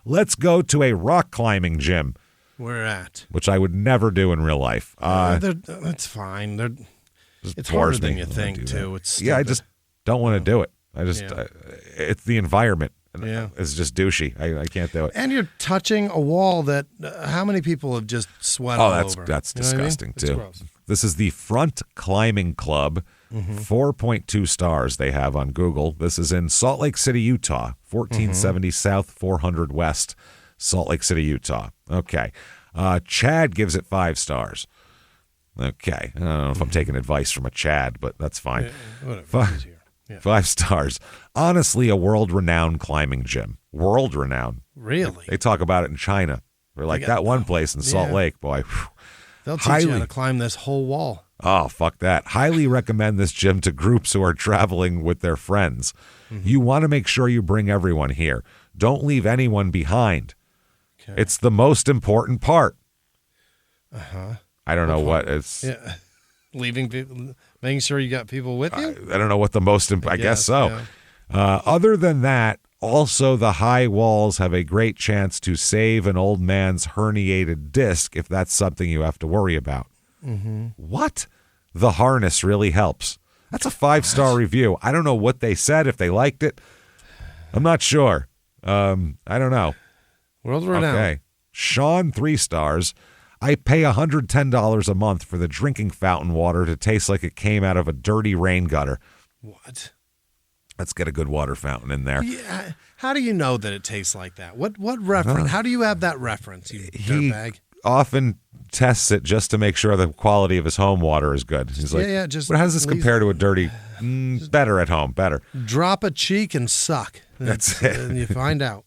Let's go to a rock climbing gym. Where at? Which I would never do in real life. That's fine. It's harder than you think, too. It's stupid. I just don't want to do it. It's the environment. It's just douchey. I can't do it. And you're touching a wall that how many people have just sweat all over? That's disgusting, too. Gross. This is the Front Climbing Club. 4.2 stars they have on Google. This is in Salt Lake City, Utah. 1470 South, 400 West, Salt Lake City, Utah. Okay. Chad gives it 5 stars. Okay. I don't know if I'm taking advice from a Chad, but that's fine. Whatever. 5 stars. Honestly, a world-renowned climbing gym. World-renowned. Really? They talk about it in China. They're like, that one place in Salt Lake, boy. Whew. They'll teach you how to climb this whole wall. Oh, fuck that. Highly recommend this gym to groups who are traveling with their friends. You want to make sure you bring everyone here. Don't leave anyone behind. Okay. It's the most important part. I don't know what it's... Yeah. Leaving people, making sure you got people with you? I don't know what the most... I guess so. Yeah. Other than that, also the high walls have a great chance to save an old man's herniated disc if that's something you have to worry about. What? The harness really helps. That's a 5-star review. I don't know what they said, if they liked it. I'm not sure. I don't know. World renowned. Okay. Sean, 3 stars. I pay $110 a month for the drinking fountain water to taste like it came out of a dirty rain gutter. What? Let's get a good water fountain in there. Yeah. How do you know that it tastes like that? What reference? How do you have that reference, you dirtbag? Often tests it just to make sure the quality of his home water is good. He's like, just how does this compare to a dirty? Better at home, better. Drop a cheek and suck. That's it. And you find out.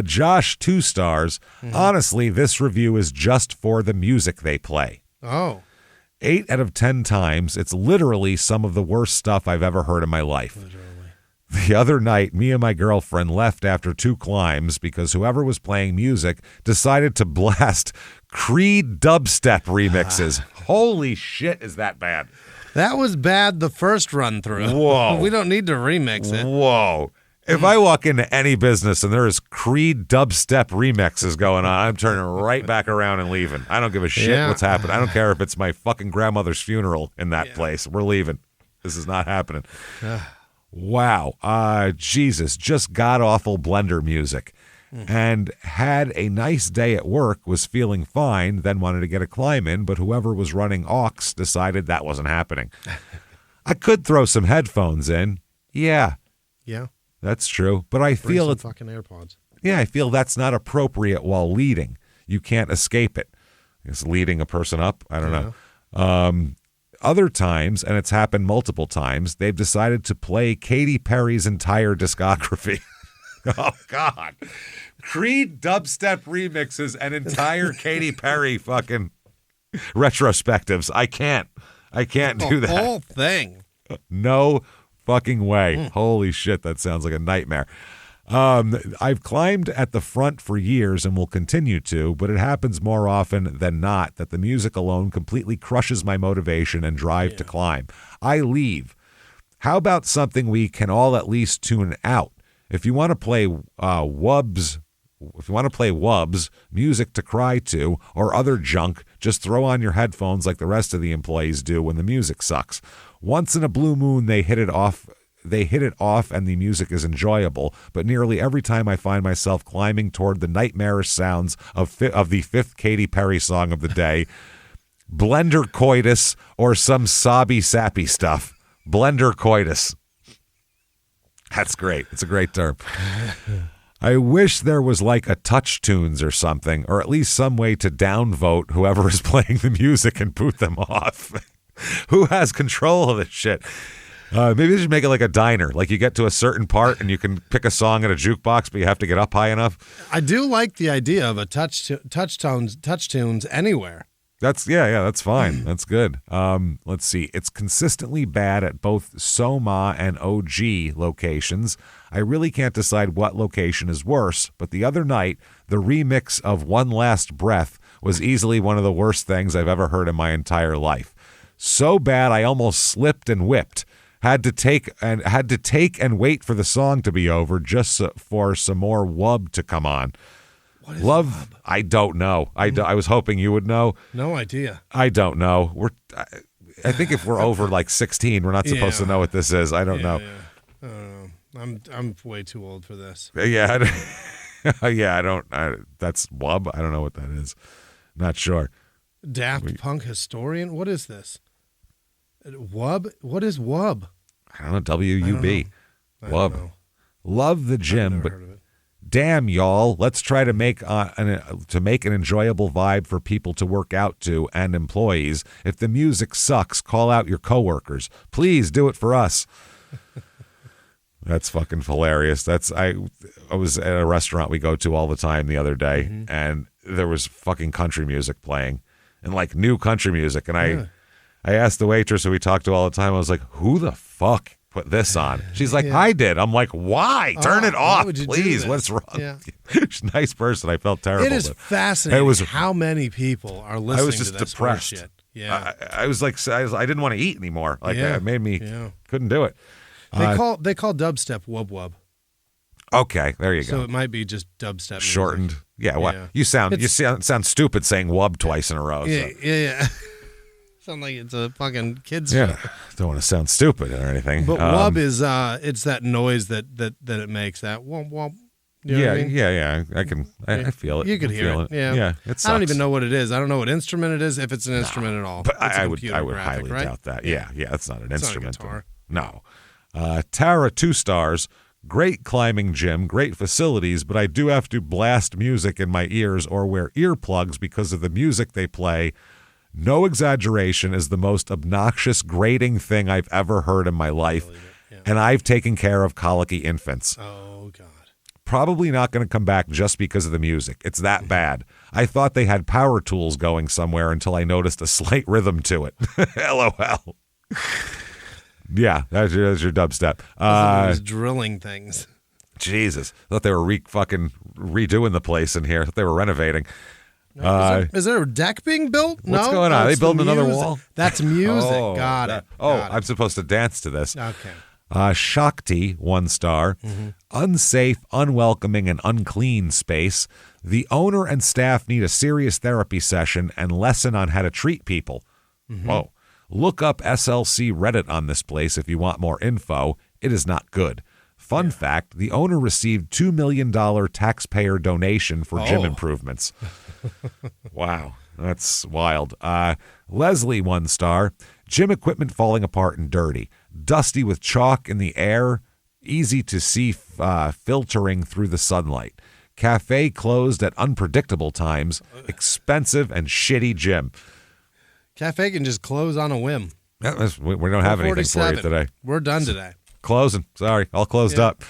Josh, 2 stars. Honestly, this review is just for the music they play. Oh. 8 out of 10 times, it's literally some of the worst stuff I've ever heard in my life. Literally. The other night, me and my girlfriend left after 2 climbs because whoever was playing music decided to blast Creed dubstep remixes. Holy shit, is that bad? That was bad the first run through. Whoa. We don't need to remix it. Whoa. If I walk into any business and there is Creed dubstep remixes going on, I'm turning right back around and leaving. I don't give a shit what's happening. I don't care if it's my fucking grandmother's funeral in that place. We're leaving. This is not happening. Wow. Jesus, just god-awful blender music. And had a nice day at work, was feeling fine, then wanted to get a climb in, but whoever was running aux decided that wasn't happening. I could throw some headphones in. Yeah. That's true. But I feel it's fucking AirPods. Yeah, I feel that's not appropriate while leading. You can't escape it. It's leading a person up. I don't know. Other times, and it's happened multiple times, they've decided to play Katy Perry's entire discography. Oh, God. Creed dubstep remixes and entire Katy Perry fucking retrospectives. I can't do that. The whole thing. No fucking way. Holy shit, that sounds like a nightmare. I've climbed at the front for years and will continue to, but it happens more often than not that the music alone completely crushes my motivation and drive to climb. I leave. How about something we can all at least tune out? If you want to play Wubs, music to cry to, or other junk, just throw on your headphones like the rest of the employees do when the music sucks. Once in a blue moon, they hit it off and the music is enjoyable, but nearly every time I find myself climbing toward the nightmarish sounds of the 5th Katy Perry song of the day, blender coitus, or some sobby sappy stuff. Blender coitus. That's great. It's a great term. I wish there was like a touch tunes or something, or at least some way to downvote whoever is playing the music and boot them off. Who has control of this shit? Maybe they should make it like a diner. Like you get to a certain part and you can pick a song at a jukebox, but you have to get up high enough. I do like the idea of a touch tunes anywhere. That's fine. That's good. Let's see. It's consistently bad at both Soma and OG locations. I really can't decide what location is worse, but the other night, the remix of One Last Breath was easily one of the worst things I've ever heard in my entire life. So bad I almost slipped and whipped. Had to take and wait for the song to be over just for some more wub to come on. What is Love? wub? I don't know. I was hoping you would know. No idea. I don't know. I think if we're over like 16, we're not supposed to know what this is. I don't know. Yeah. I don't know. I'm way too old for this. Yeah. Yeah. That's wub. I don't know what that is. Not sure. Daft Punk historian. What is this? Wub? What is wub? I don't know. W-U-B. Wub. Love the gym, but damn, y'all. Let's try to make an enjoyable vibe for people to work out to and employees. If the music sucks, call out your coworkers. Please do it for us. That's fucking hilarious. I was at a restaurant we go to all the time the other day, and there was fucking country music playing, and like new country music. And I asked the waitress who we talked to all the time, I was like, who the fuck put this on? She's like, I did. I'm like, why? Turn it off, please. What's wrong? Yeah. She's a nice person. I felt terrible. It is fascinating how many people are listening I was just to this depressed. Shit. Yeah. I was like, I didn't want to eat anymore. Like, it made me, couldn't do it. They call dubstep wub wub. Okay, there you go. So it might be just dubstep music. Shortened. Yeah, what? You sound stupid saying wub twice in a row. Yeah. Sound like it's a fucking kid's show. Don't want to sound stupid or anything. But wub is it's that noise that it makes, that womp womp. You know what I mean? Yeah. I feel it. You could hear it. Yeah. It sucks. I don't even know what it is. I don't know what instrument it is, if it's an instrument at all. But I would graphic, highly doubt that. Yeah, it's not an instrument. Not a guitar. No. Tara, 2 stars. Great climbing gym, great facilities, but I do have to blast music in my ears or wear earplugs because of the music they play. No exaggeration, is the most obnoxious, grating thing I've ever heard in my life. And I've taken care of colicky infants. Oh, God. Probably not going to come back just because of the music. It's that bad. I thought they had power tools going somewhere until I noticed a slight rhythm to it. LOL. Yeah, that's your dubstep. Those drilling things. Jesus. Thought they were redoing the place in here. Thought they were renovating. Is there a deck being built? What's going on? Are they building another wall? That's music. Got it. I'm supposed to dance to this. Okay. Shakti, 1 star. Unsafe, unwelcoming, and unclean space. The owner and staff need a serious therapy session and lesson on how to treat people. Whoa. Look up SLC Reddit on this place if you want more info. It is not good. Fun fact, the owner received $2 million taxpayer donation for gym improvements. Wow, that's wild. Leslie, 1 star. Gym equipment falling apart and dirty. Dusty with chalk in the air. Easy to see filtering through the sunlight. Cafe closed at unpredictable times. Expensive and shitty gym. Cafe can just close on a whim. We don't have anything for you today. We're done today. Closing. Sorry, all closed up.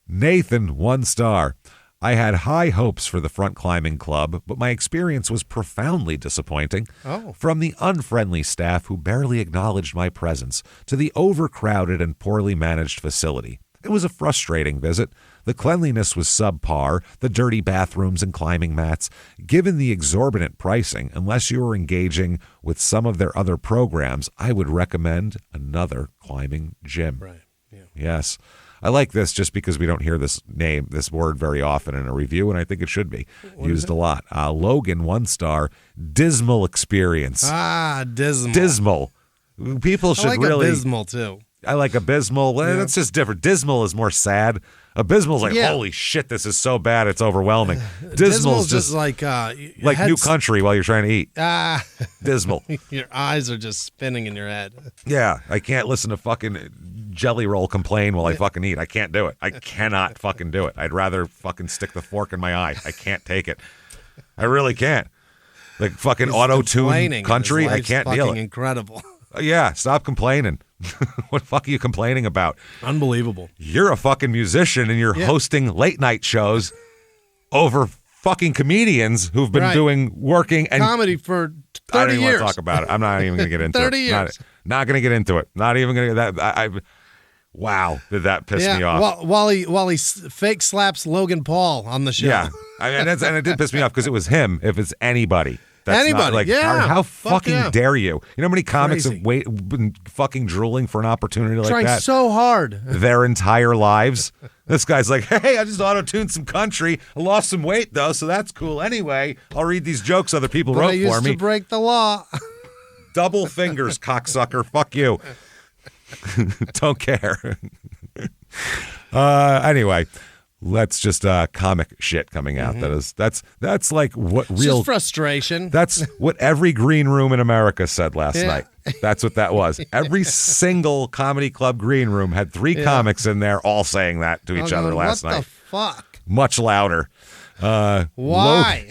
Nathan, 1 star. I had high hopes for the front climbing club, but my experience was profoundly disappointing. From the unfriendly staff who barely acknowledged my presence to the overcrowded and poorly managed facility. It was a frustrating visit. The cleanliness was subpar, the dirty bathrooms and climbing mats. Given the exorbitant pricing, unless you were engaging with some of their other programs, I would recommend another climbing gym. Right. Yeah. Yes. I like this just because we don't hear this word very often in a review, and I think it should be used a lot. Logan, 1 star. Dismal experience. Dismal. Dismal. People should really. Abysmal, too. I like abysmal. Well, that's just different. Dismal is more sad. Abysmal's like, holy shit, this is so bad, it's overwhelming. Dismal's just like New Country while you're trying to eat. Dismal. Your eyes are just spinning in your head. Yeah, I can't listen to fucking Jelly Roll complain while I fucking eat. I can't do it. I cannot fucking do it. I'd rather fucking stick the fork in my eye. I can't take it. I really can't. Like fucking auto-tune country, I can't deal it. Incredible. Yeah, stop complaining. What the fuck are you complaining about? Unbelievable. You're a fucking musician and you're hosting late night shows over fucking comedians who've been working and comedy for 30 years. I don't even want to talk about it. I'm not even going to get into 30 it. years. Not going to get into it. Not even going to. Wow, did that piss me off? Well, while he fake slaps Logan Paul on the show. Yeah, and it did piss me off because it was him. If it's anybody. That's anybody, not, like, yeah. How fucking dare you? You know how many comics Crazy. have been fucking drooling for an opportunity like Trying that? so hard. Their entire lives. This guy's like, hey, I just auto-tuned some country. I lost some weight, though, so that's cool. Anyway, I'll read these jokes other people wrote I used for me. to break the law. Double fingers, cocksucker. Fuck you. Don't care. Anyway. Let's just comic shit coming out. That's like what real just frustration. That's what every green room in America said last night. That's what that was. Every single comedy club green room had 3 comics in there, all saying that to each other last night. What the fuck? Much louder. Why?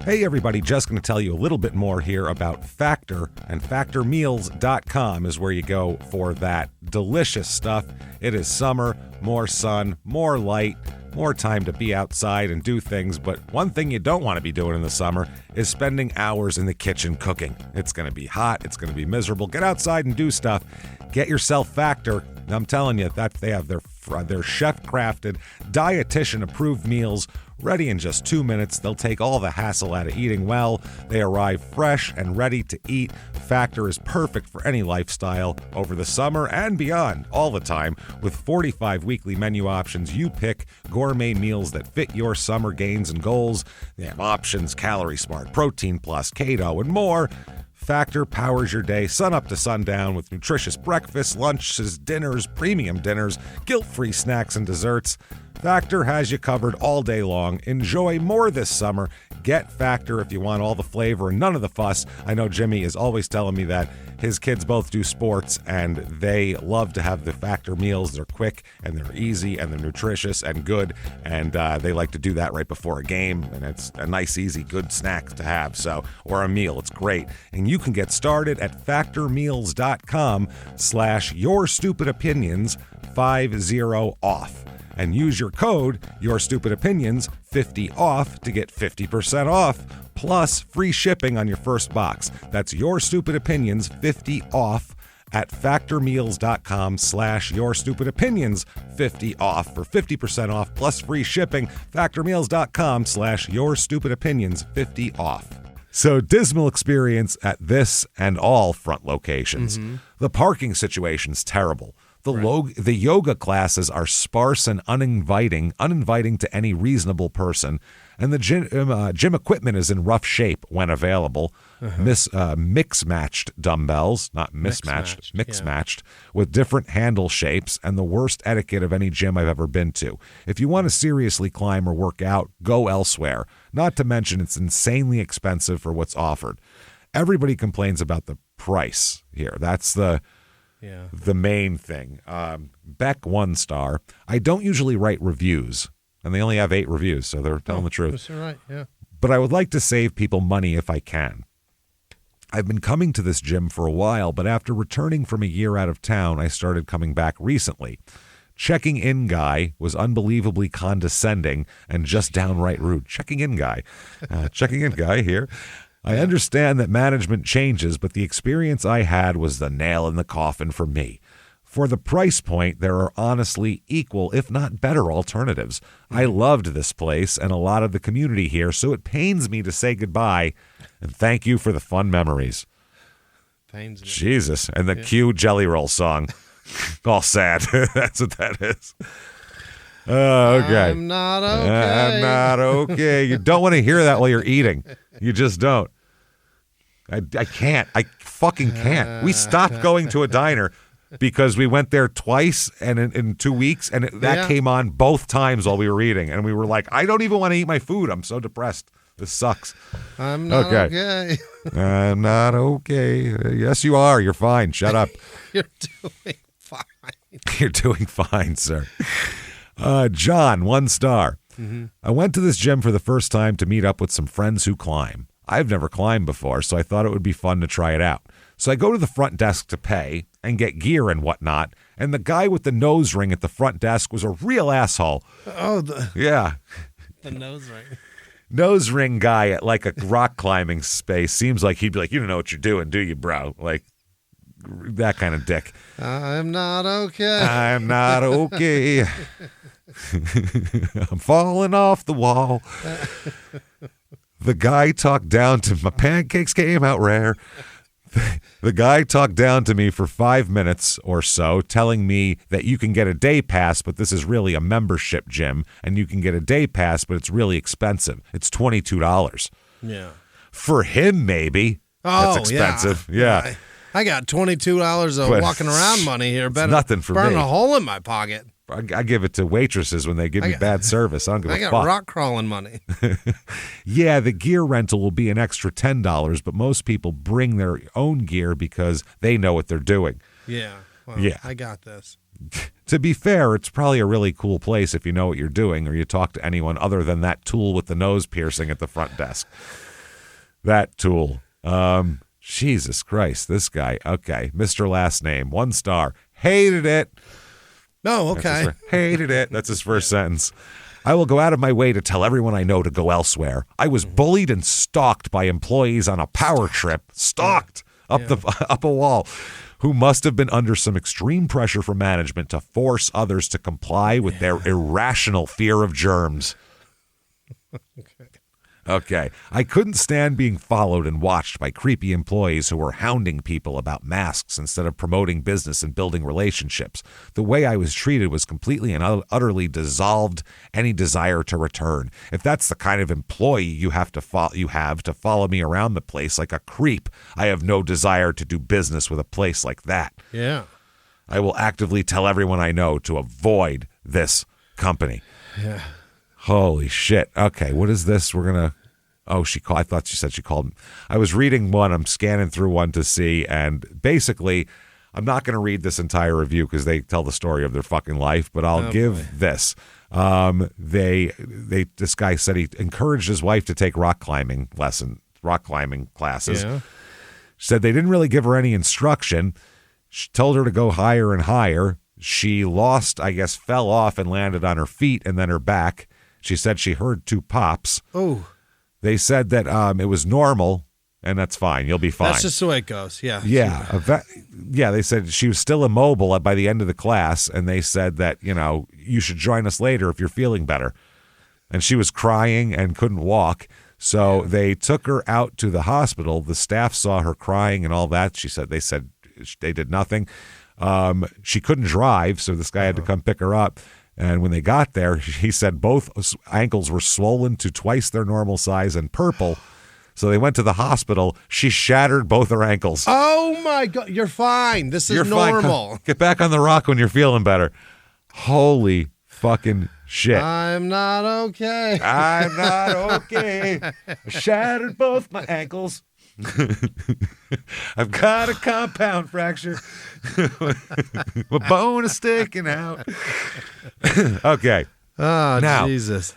Hey, everybody, just going to tell you a little bit more here about Factor, and factormeals.com is where you go for that delicious stuff. It is summer, more sun, more light, more time to be outside and do things, but one thing you don't want to be doing in the summer is spending hours in the kitchen cooking. It's going to be hot, it's going to be miserable. Get outside and do stuff. Get yourself Factor. I'm telling you that they have their chef-crafted, dietitian-approved meals ready in just 2 minutes. They'll take all the hassle out of eating well. They arrive fresh and ready to eat. Factor is perfect for any lifestyle over the summer and beyond, all the time. With 45 weekly menu options, you pick gourmet meals that fit your summer gains and goals. They have options, Calorie Smart, Protein Plus, Keto, and more. Factor powers your day sun up to sundown with nutritious breakfasts, lunches, dinners, premium dinners, guilt-free snacks, and desserts. Factor has you covered all day long. Enjoy more this summer. Get Factor if you want all the flavor and none of the fuss. I know Jimmy is always telling me that his kids both do sports and they love to have the Factor meals. They're quick and they're easy and they're nutritious and good, and they like to do that right before a game, and it's a nice, easy, good snack to have, so, or a meal. It's great. And you can get started at factormeals.com/yourstupidopinions 50 off. And use your code, YourStupidOpinions50 off to get 50% off, plus free shipping on your first box. That's YourStupidOpinions50 off at factormeals.com/YourStupidOpinions50 off for 50% off, plus free shipping. Factormeals.com/YourStupidOpinions50 off. So dismal experience at this and all front locations. The parking situation's terrible. The yoga classes are sparse and uninviting to any reasonable person, and the gym equipment is in rough shape when available. Mix-matched dumbbells, not mismatched, mix-matched, with different handle shapes, and the worst etiquette of any gym I've ever been to. If you want to seriously climb or work out, go elsewhere. Not to mention it's insanely expensive for what's offered. Everybody complains about the price here. That's the main thing. Beck 1 star. I don't usually write reviews, and they only have 8 reviews, so they're telling the truth. That's right, yeah. But I would like to save people money if I can. I've been coming to this gym for a while, but after returning from a year out of town, I started coming back recently. Checking in guy was unbelievably condescending and just downright rude. Checking in guy here. I understand that management changes, but the experience I had was the nail in the coffin for me. For the price point, there are honestly equal, if not better, alternatives. I loved this place and a lot of the community here, so it pains me to say goodbye, and thank you for the fun memories. Pains me. Jesus, and the Q Jelly Roll song. All sad. That's what that is. Okay. I'm not okay. I'm not okay. You don't want to hear that while you're eating. You just don't. I can't. I fucking can't. We stopped going to a diner because we went there twice and in 2 weeks, and that came on both times while we were eating. And we were like, I don't even want to eat my food. I'm so depressed. This sucks. I'm not okay. I'm not okay. Yes, you are. You're fine. Shut up. You're doing fine. You're doing fine, sir. John, 1 star. I went to this gym for the first time to meet up with some friends who climb. I've never climbed before, so I thought it would be fun to try it out. So I go to the front desk to pay and get gear and whatnot, and the guy with the nose ring at the front desk was a real asshole. Oh, the nose ring. Nose ring guy at like a rock climbing space seems like he'd be like, you don't know what you're doing, do you, bro? Like, that kind of dick. I'm not okay. I'm not okay. I'm falling off the wall. The guy talked down to my pancakes came out rare. The guy talked down to me for 5 minutes or so, telling me that you can get a day pass, but this is really a membership gym, and you can get a day pass, but it's really expensive. It's $22. Yeah. For him, maybe. That's expensive. Yeah. I got $22 of walking around money here. Better nothing for burn me. a hole in my pocket. I give it to waitresses when they give me bad service. I don't give a fuck. I got rock crawling money. Yeah, the gear rental will be an extra $10, but most people bring their own gear because they know what they're doing. Yeah. Well, yeah. I got this. To be fair, it's probably a really cool place if you know what you're doing or you talk to anyone other than that tool with the nose piercing at the front desk. That tool. Jesus Christ, this guy. Okay, Mr. Last Name, 1 star. Hated it. Oh, okay. Hated it. That's his first sentence. I will go out of my way to tell everyone I know to go elsewhere. I was bullied and stalked by employees on a power trip. Stalked up a wall. Who must have been under some extreme pressure from management to force others to comply with their irrational fear of germs. Okay. I couldn't stand being followed and watched by creepy employees who were hounding people about masks instead of promoting business and building relationships. The way I was treated was completely and utterly dissolved any desire to return. If that's the kind of employee you have to follow me around the place like a creep, I have no desire to do business with a place like that. Yeah. I will actively tell everyone I know to avoid this company. Yeah. Holy shit. Okay, what is this? We're going to... Oh, I thought she said she called. I was reading one. I'm scanning through one to see. And basically, I'm not going to read this entire review because they tell the story of their fucking life. But I'll give this. This guy said he encouraged his wife to take rock climbing classes. Yeah. Said they didn't really give her any instruction. She told her to go higher and higher. She fell off and landed on her feet and then her back. She said she heard 2 pops. Oh. They said that it was normal, and that's fine. You'll be fine. That's just the way it goes. Yeah. Yeah. They said she was still immobile by the end of the class, and they said that, you should join us later if you're feeling better. And she was crying and couldn't walk, so they took her out to the hospital. The staff saw her crying and all that. They said they did nothing. She couldn't drive, so this guy had to come pick her up. And when they got there, he said both ankles were swollen to twice their normal size and purple. So they went to the hospital. She shattered both her ankles. Oh, my God. You're fine. This is normal. Fine. Get back on the rock when you're feeling better. Holy fucking shit. I'm not okay. I'm not okay. I shattered both my ankles. I've got a compound fracture. My bone is sticking out. Okay. Oh, now, Jesus.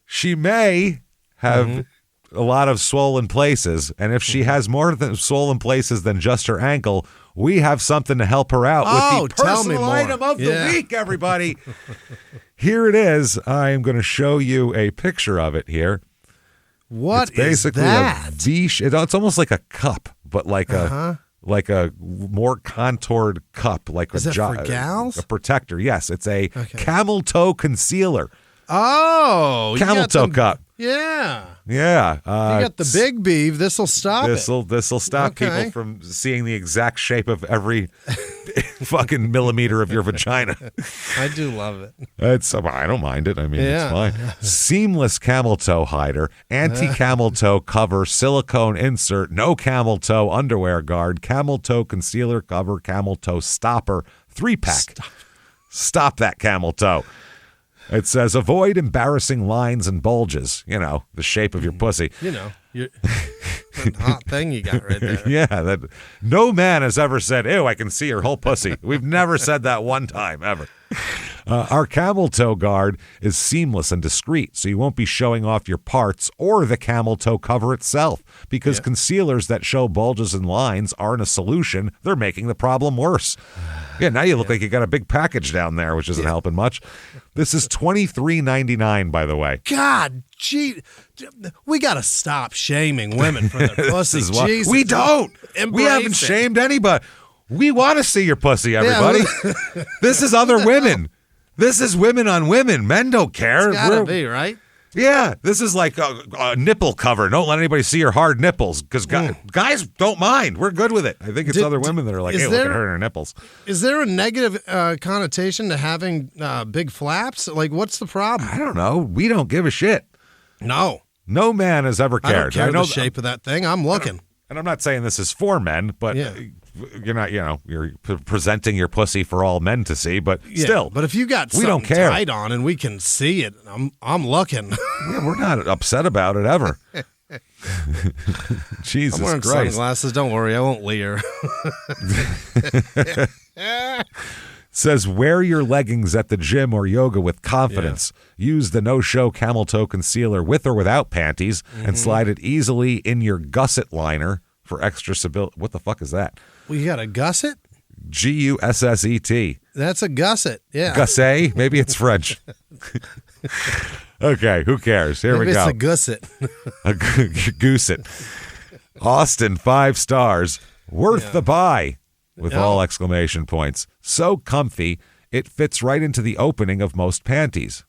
She may have a lot of swollen places, and if she has more swollen places than just her ankle, we have something to help her out with the personal item of the week, everybody. Here it is. I am going to show you a picture of it here. What it's basically is that? A V. It's almost like a cup, but like a more contoured cup, like is it for gals? A protector. Yes, it's a camel toe concealer. Oh, camel toe cup. Yeah. Yeah. You got the big beef. This'll stop This'll stop people from seeing the exact shape of every fucking millimeter of your vagina. I do love it. I don't mind it. I mean, it's fine. Seamless camel toe hider, anti-camel toe cover, silicone insert, no camel toe underwear guard, camel toe concealer cover, camel toe stopper, 3-pack. Stop that camel toe. It says, avoid embarrassing lines and bulges. The shape of your pussy. You're hot thing you got right there. Yeah, that no man has ever said, ew, I can see your whole pussy. We've never said that one time, ever. Our camel toe guard is seamless and discreet, so you won't be showing off your parts or the camel toe cover itself, because concealers that show bulges and lines aren't a solution. They're making the problem worse. Yeah, now you look like you got a big package down there, which isn't helping much. This is $23.99, by the way. God, gee, we got to stop shaming women for their pussy. We don't. We haven't shamed anybody. We want to see your pussy, everybody. Yeah. This is other women. This is women on women. Men don't care. It's gotta be, right? Yeah, this is like a nipple cover. Don't let anybody see your hard nipples because guys don't mind. We're good with it. I think it's other women that are like, hey, look at her nipples. Is there a negative connotation to having big flaps? Like, what's the problem? I don't know. We don't give a shit. No. No man has ever cared. I don't care the shape of that thing. I'm looking. And I'm not saying this is for men, but you're not, you're presenting your pussy for all men to see, but still. But if you got something tight on and we can see it, I'm looking. Yeah, we're not upset about it ever. Jesus Christ. I'm wearing sunglasses. Don't worry, I won't leer. Says, wear your leggings at the gym or yoga with confidence. Use the no-show camel toe concealer with or without panties and slide it easily in your gusset liner for extra stability. What the fuck is that? Well, you got a gusset? Gusset. That's a gusset, yeah. Gusset? Maybe it's French. Okay, who cares? Here we go. It's a gusset. A gooset. Austin, 5 stars. Worth the buy. With all exclamation points. So comfy, it fits right into the opening of most panties.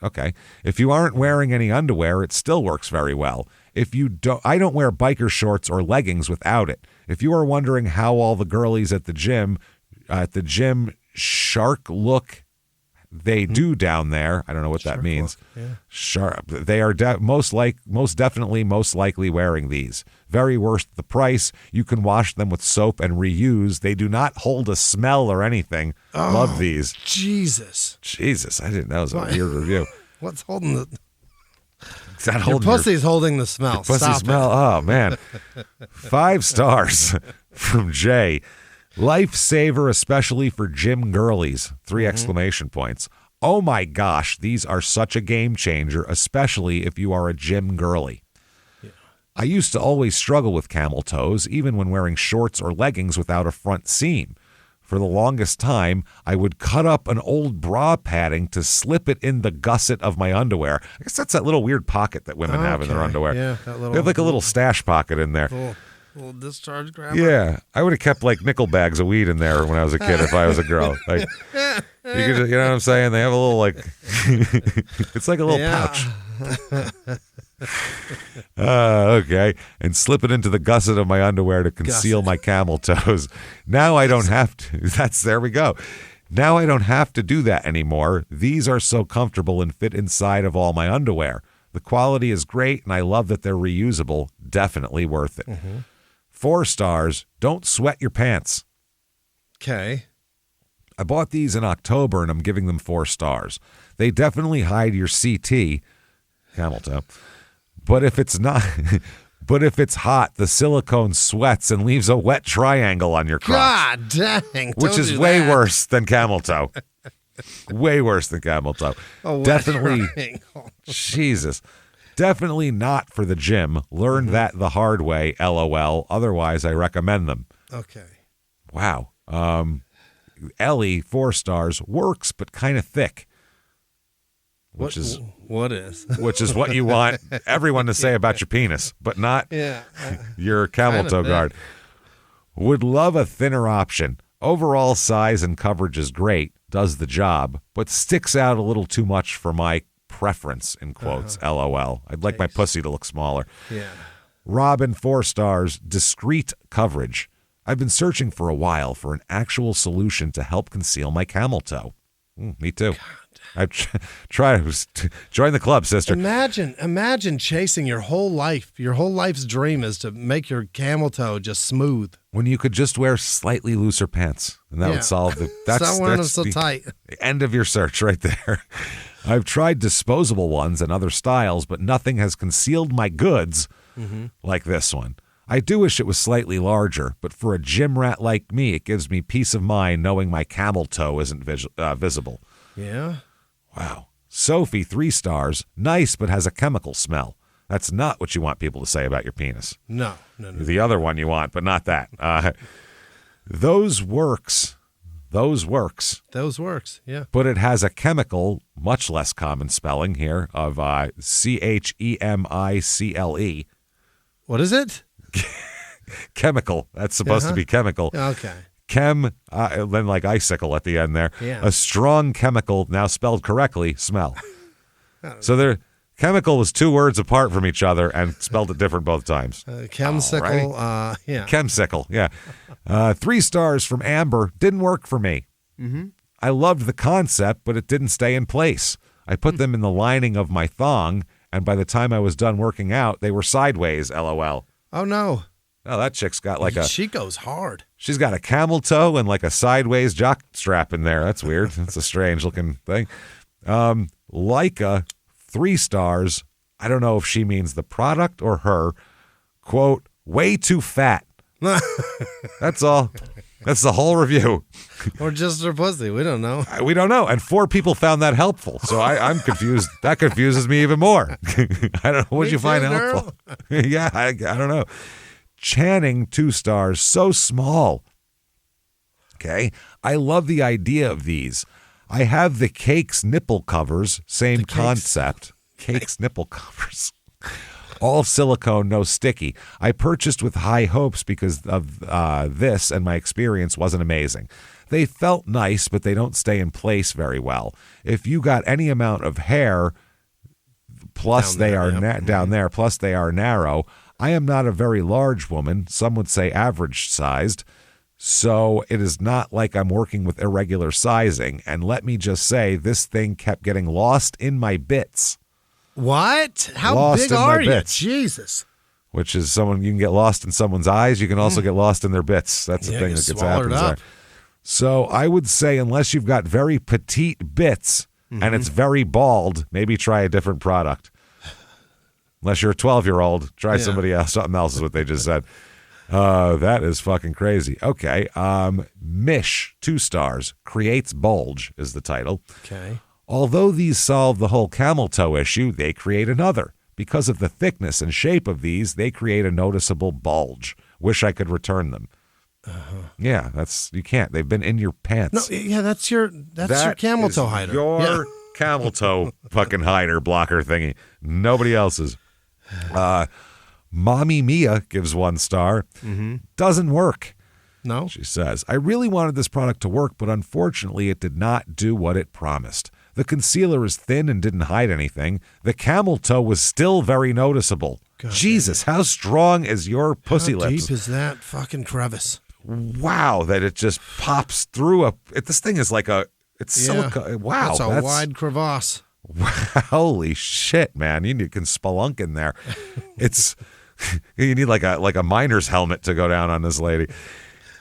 Okay. If you aren't wearing any underwear, it still works very well. I don't wear biker shorts or leggings without it. If you are wondering how all the girlies at the gym shark look they do down there, I don't know what that means. Sharp. They are most likely wearing these. Very worth the price. You can wash them with soap and reuse. They do not hold a smell or anything. Love these. Jesus. I didn't know. That was a weird review. What's holding the... Your pussy's holding the smell. Your pussy smell. Oh, man. 5 stars from Jay. Lifesaver, especially for gym girlies. 3 exclamation points. Oh my gosh, these are such a game changer, especially if you are a gym girly. Yeah. I used to always struggle with camel toes, even when wearing shorts or leggings without a front seam. For the longest time, I would cut up an old bra padding to slip it in the gusset of my underwear. I guess that's that little weird pocket that women have in their underwear. Yeah, they have like a little stash pocket in there. Cool. Little discharge grabber. Yeah, I would have kept like nickel bags of weed in there when I was a kid if I was a girl. Like, you know what I'm saying? They have a little like, it's like a little pouch. Okay, and slip it into the gusset of my underwear to conceal my camel toes. Now I don't have to. There we go. Now I don't have to do that anymore. These are so comfortable and fit inside of all my underwear. The quality is great, and I love that they're reusable. Definitely worth it. 4 stars. Don't sweat your pants. Okay. I bought these in October, and I'm giving them 4 stars. They definitely hide your CT, camel toe. But if it's hot, the silicone sweats and leaves a wet triangle on your crotch. God dang. Which is way worse than camel toe. Way worse than camel toe. Definitely. Jesus. Definitely not for the gym. Learned that the hard way, LOL. Otherwise, I recommend them. Okay. Wow. Ellie, 4 stars. Works, but kind of thick. Which is what you want everyone to say about your penis, but not your camel toe guard. Would love a thinner option. Overall size and coverage is great, does the job, but sticks out a little too much for my preference, in quotes, LOL. I'd like my pussy to look smaller. Yeah. Robin, 4 stars, discreet coverage. I've been searching for a while for an actual solution to help conceal my camel toe. Me too. I try to join the club, sister. Imagine chasing your whole life. Your whole life's dream is to make your camel toe just smooth. When you could just wear slightly looser pants, and that would solve the. That's so tight. The end of your search right there. I've tried disposable ones and other styles, but nothing has concealed my goods like this one. I do wish it was slightly larger, but for a gym rat like me, it gives me peace of mind knowing my camel toe isn't visible. Yeah. Wow. Sophie, 3 stars. Nice, but has a chemical smell. That's not what you want people to say about your penis. No. The other one you want, but not that. Those works, yeah. But it has a chemical, much less common spelling here, of CHEMICLE. What is it? Chemical. That's supposed to be chemical. Okay. Then like icicle at the end there. Yeah. A strong chemical, now spelled correctly, smell. So chemical was 2 words apart from each other and spelled it different both times. Chemsicle, yeah. Chemsicle, yeah. 3 stars from Amber. Didn't work for me. Mm-hmm. I loved the concept, but it didn't stay in place. I put them in the lining of my thong, and by the time I was done working out, they were sideways, LOL. Oh, no. Oh, that chick's got She goes hard. She's got a camel toe and like a sideways jock strap in there. That's weird. That's a strange looking thing. Leica, 3 stars. I don't know if she means the product or her. Quote, way too fat. That's all. That's the whole review. Or just her pussy. We don't know. We don't know. And 4 people found that helpful. So I'm confused. That confuses me even more. I don't know. What did you find helpful? Yeah, I don't know. Channing, 2 stars. So small. Okay. I love the idea of these. I have the Cakes nipple covers. Same concept. Cakes nipple covers. All silicone, no sticky. I purchased with high hopes because of this, and my experience wasn't amazing. They felt nice, but they don't stay in place very well. If you got any amount of hair, plus down there, plus they are narrow. I am not a very large woman. Some would say average sized. So it is not like I'm working with irregular sizing. And let me just say, this thing kept getting lost in my bits. What? How big are you? Jesus. Which is you can get lost in someone's eyes. You can also get lost in their bits. That's the thing that gets happens there. So I would say, unless you've got very petite bits and it's very bald, maybe try a different product. Unless you're a 12-year-old, try somebody else. Something else is what they just said. That is fucking crazy. Okay. Mish, 2 stars. Creates bulge is the title. Okay. Although these solve the whole camel toe issue, they create another. Because of the thickness and shape of these, they create a noticeable bulge. Wish I could return them. Yeah, you can't. They've been in your pants. No, yeah, that's your camel toe hider. Your camel toe fucking hider blocker thingy. Nobody else's. Mommy Mia gives 1 star. Doesn't work. No, she says, I really wanted this product to work, but unfortunately it did not do what it promised. The concealer is thin and didn't hide anything. The camel toe was still very noticeable. God, Jesus, how strong is your pussy lips? How deep is that fucking crevice? Wow, that it just pops through this thing is like silicone. Wow. That's a wide crevasse. Holy shit, man. You can spelunk in there. You need like a miner's helmet to go down on this lady.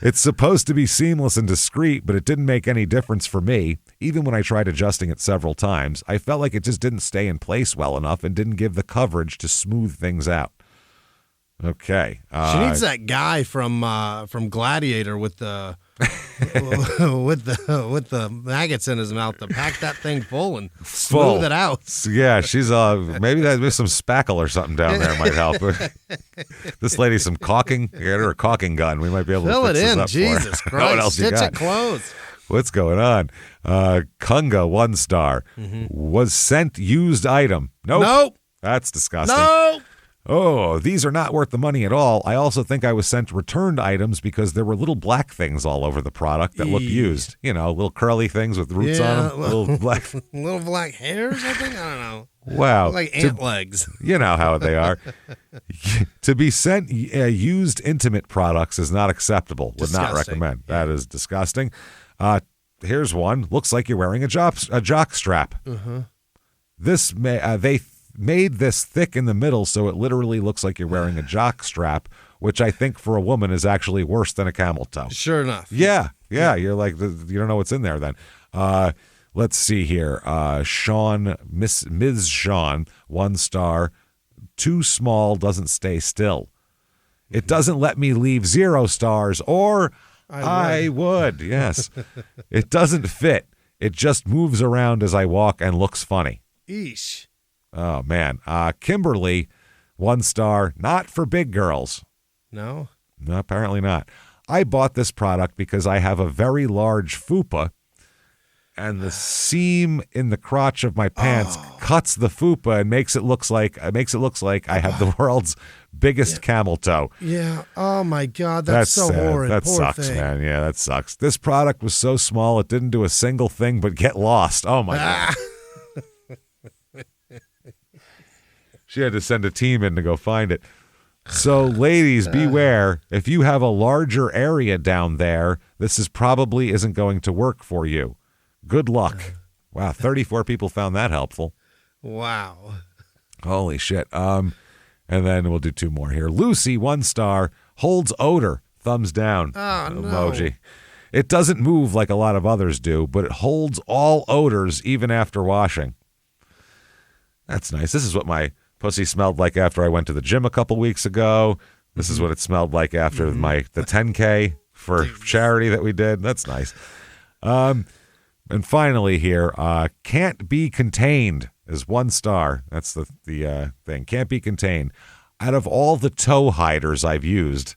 It's supposed to be seamless and discreet, but it didn't make any difference for me. Even when I tried adjusting it several times, I felt like it just didn't stay in place well enough and didn't give the coverage to smooth things out. Okay. She needs that guy from Gladiator with the with the maggots in his mouth to pack that thing full and smooth it out. Yeah, she's maybe some spackle or something down there might help. This lady's some caulking. Get her a caulking gun. We might be able to fill fix it this in. up Jesus for her. Christ! What else Stitch you got? it closed. What's going on? Kunga, 1 star. Was sent used item. Nope. That's disgusting. No. Oh, these are not worth the money at all. I also think I was sent returned items because there were little black things all over the product that looked used. You know, little curly things with roots on them. Little black hairs, I think? I don't know. Wow. Like ant legs. You know how they are. To be sent used intimate products is not acceptable. Would not recommend. Yeah. That is disgusting. Here's one. Looks like you're wearing a jock strap. This they made this thick in the middle, so it literally looks like you're wearing a jock strap, which I think for a woman is actually worse than a camel toe. Sure enough. Yeah. You're like, you don't know what's in there then. Let's see here. Ms. Sean, 1 star. Too small, doesn't stay still. It doesn't let me leave 0 stars, or I would. Yes. It doesn't fit. It just moves around as I walk and looks funny. Eesh. Oh, man. Kimberly, 1 star. Not for big girls. No, apparently not. I bought this product because I have a very large fupa, and the seam in the crotch of my pants cuts the fupa and makes it looks like I have the world's biggest camel toe. Yeah. Oh my God, that's so horrid. That Poor sucks, thing. man. Yeah, that sucks. This product was so small it didn't do a single thing but get lost. Oh my God. She had to send a team in to go find it. So, ladies, beware. If you have a larger area down there, this probably isn't going to work for you. Good luck. Wow, 34 people found that helpful. Wow. Holy shit. And then we'll do 2 more here. Lucy, 1 star, holds odor, thumbs down. Oh, emoji. no. It doesn't move like a lot of others do, but it holds all odors even after washing. That's nice. This is what my pussy smelled like after I went to the gym a couple weeks ago. This is what it smelled like after the 10K for charity that we did. That's nice. And finally here, can't be contained is 1 star. That's the thing. Can't be contained. Out of all the toe hiders I've used,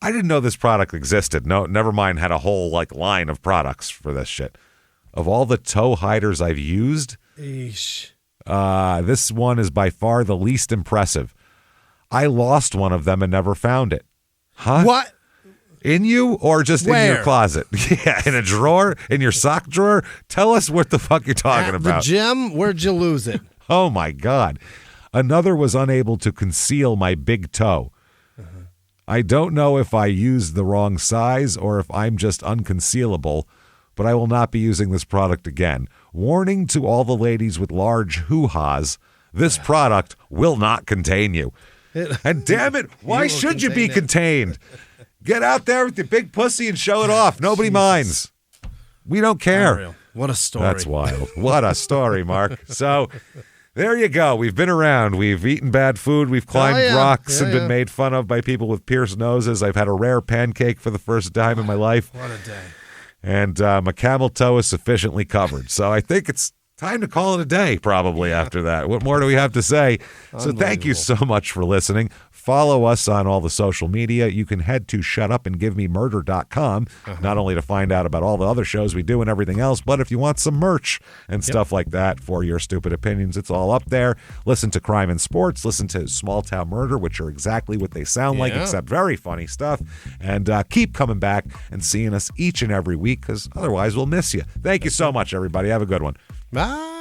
I didn't know this product existed. No, never mind, had a whole line of products for this shit. Of all the toe hiders I've used, Eesh. This one is by far the least impressive. I lost one of them and never found it. Huh? What? In you or just Where? in your closet? Yeah, in a drawer? In your sock drawer? Tell us what the fuck you're talking about. The gym? Where'd you lose it? Oh, my God. Another was unable to conceal my big toe. I don't know if I used the wrong size or if I'm just unconcealable, but I will not be using this product again. Warning to all the ladies with large hoo-has, this product will not contain you. And damn it, why should you be contained? Get out there with your big pussy and show it off. Nobody minds. We don't care. Unreal. What a story. That's wild. What a story, Mark. So there you go. We've been around. We've eaten bad food. We've climbed rocks and been made fun of by people with pierced noses. I've had a rare pancake for the first time in my life. What a day. And my camel toe is sufficiently covered. So I think it's time to call it a day probably after that. What more do we have to say? So thank you so much for listening. Follow us on all the social media. You can head to shutupandgivememurder.com, not only to find out about all the other shows we do and everything else, but if you want some merch and stuff like that for your stupid opinions, it's all up there. Listen to Crime and Sports. Listen to Small Town Murder, which are exactly what they sound like, except very funny stuff. And keep coming back and seeing us each and every week, because otherwise we'll miss you. Thank you so much, everybody. Have a good one. Bye.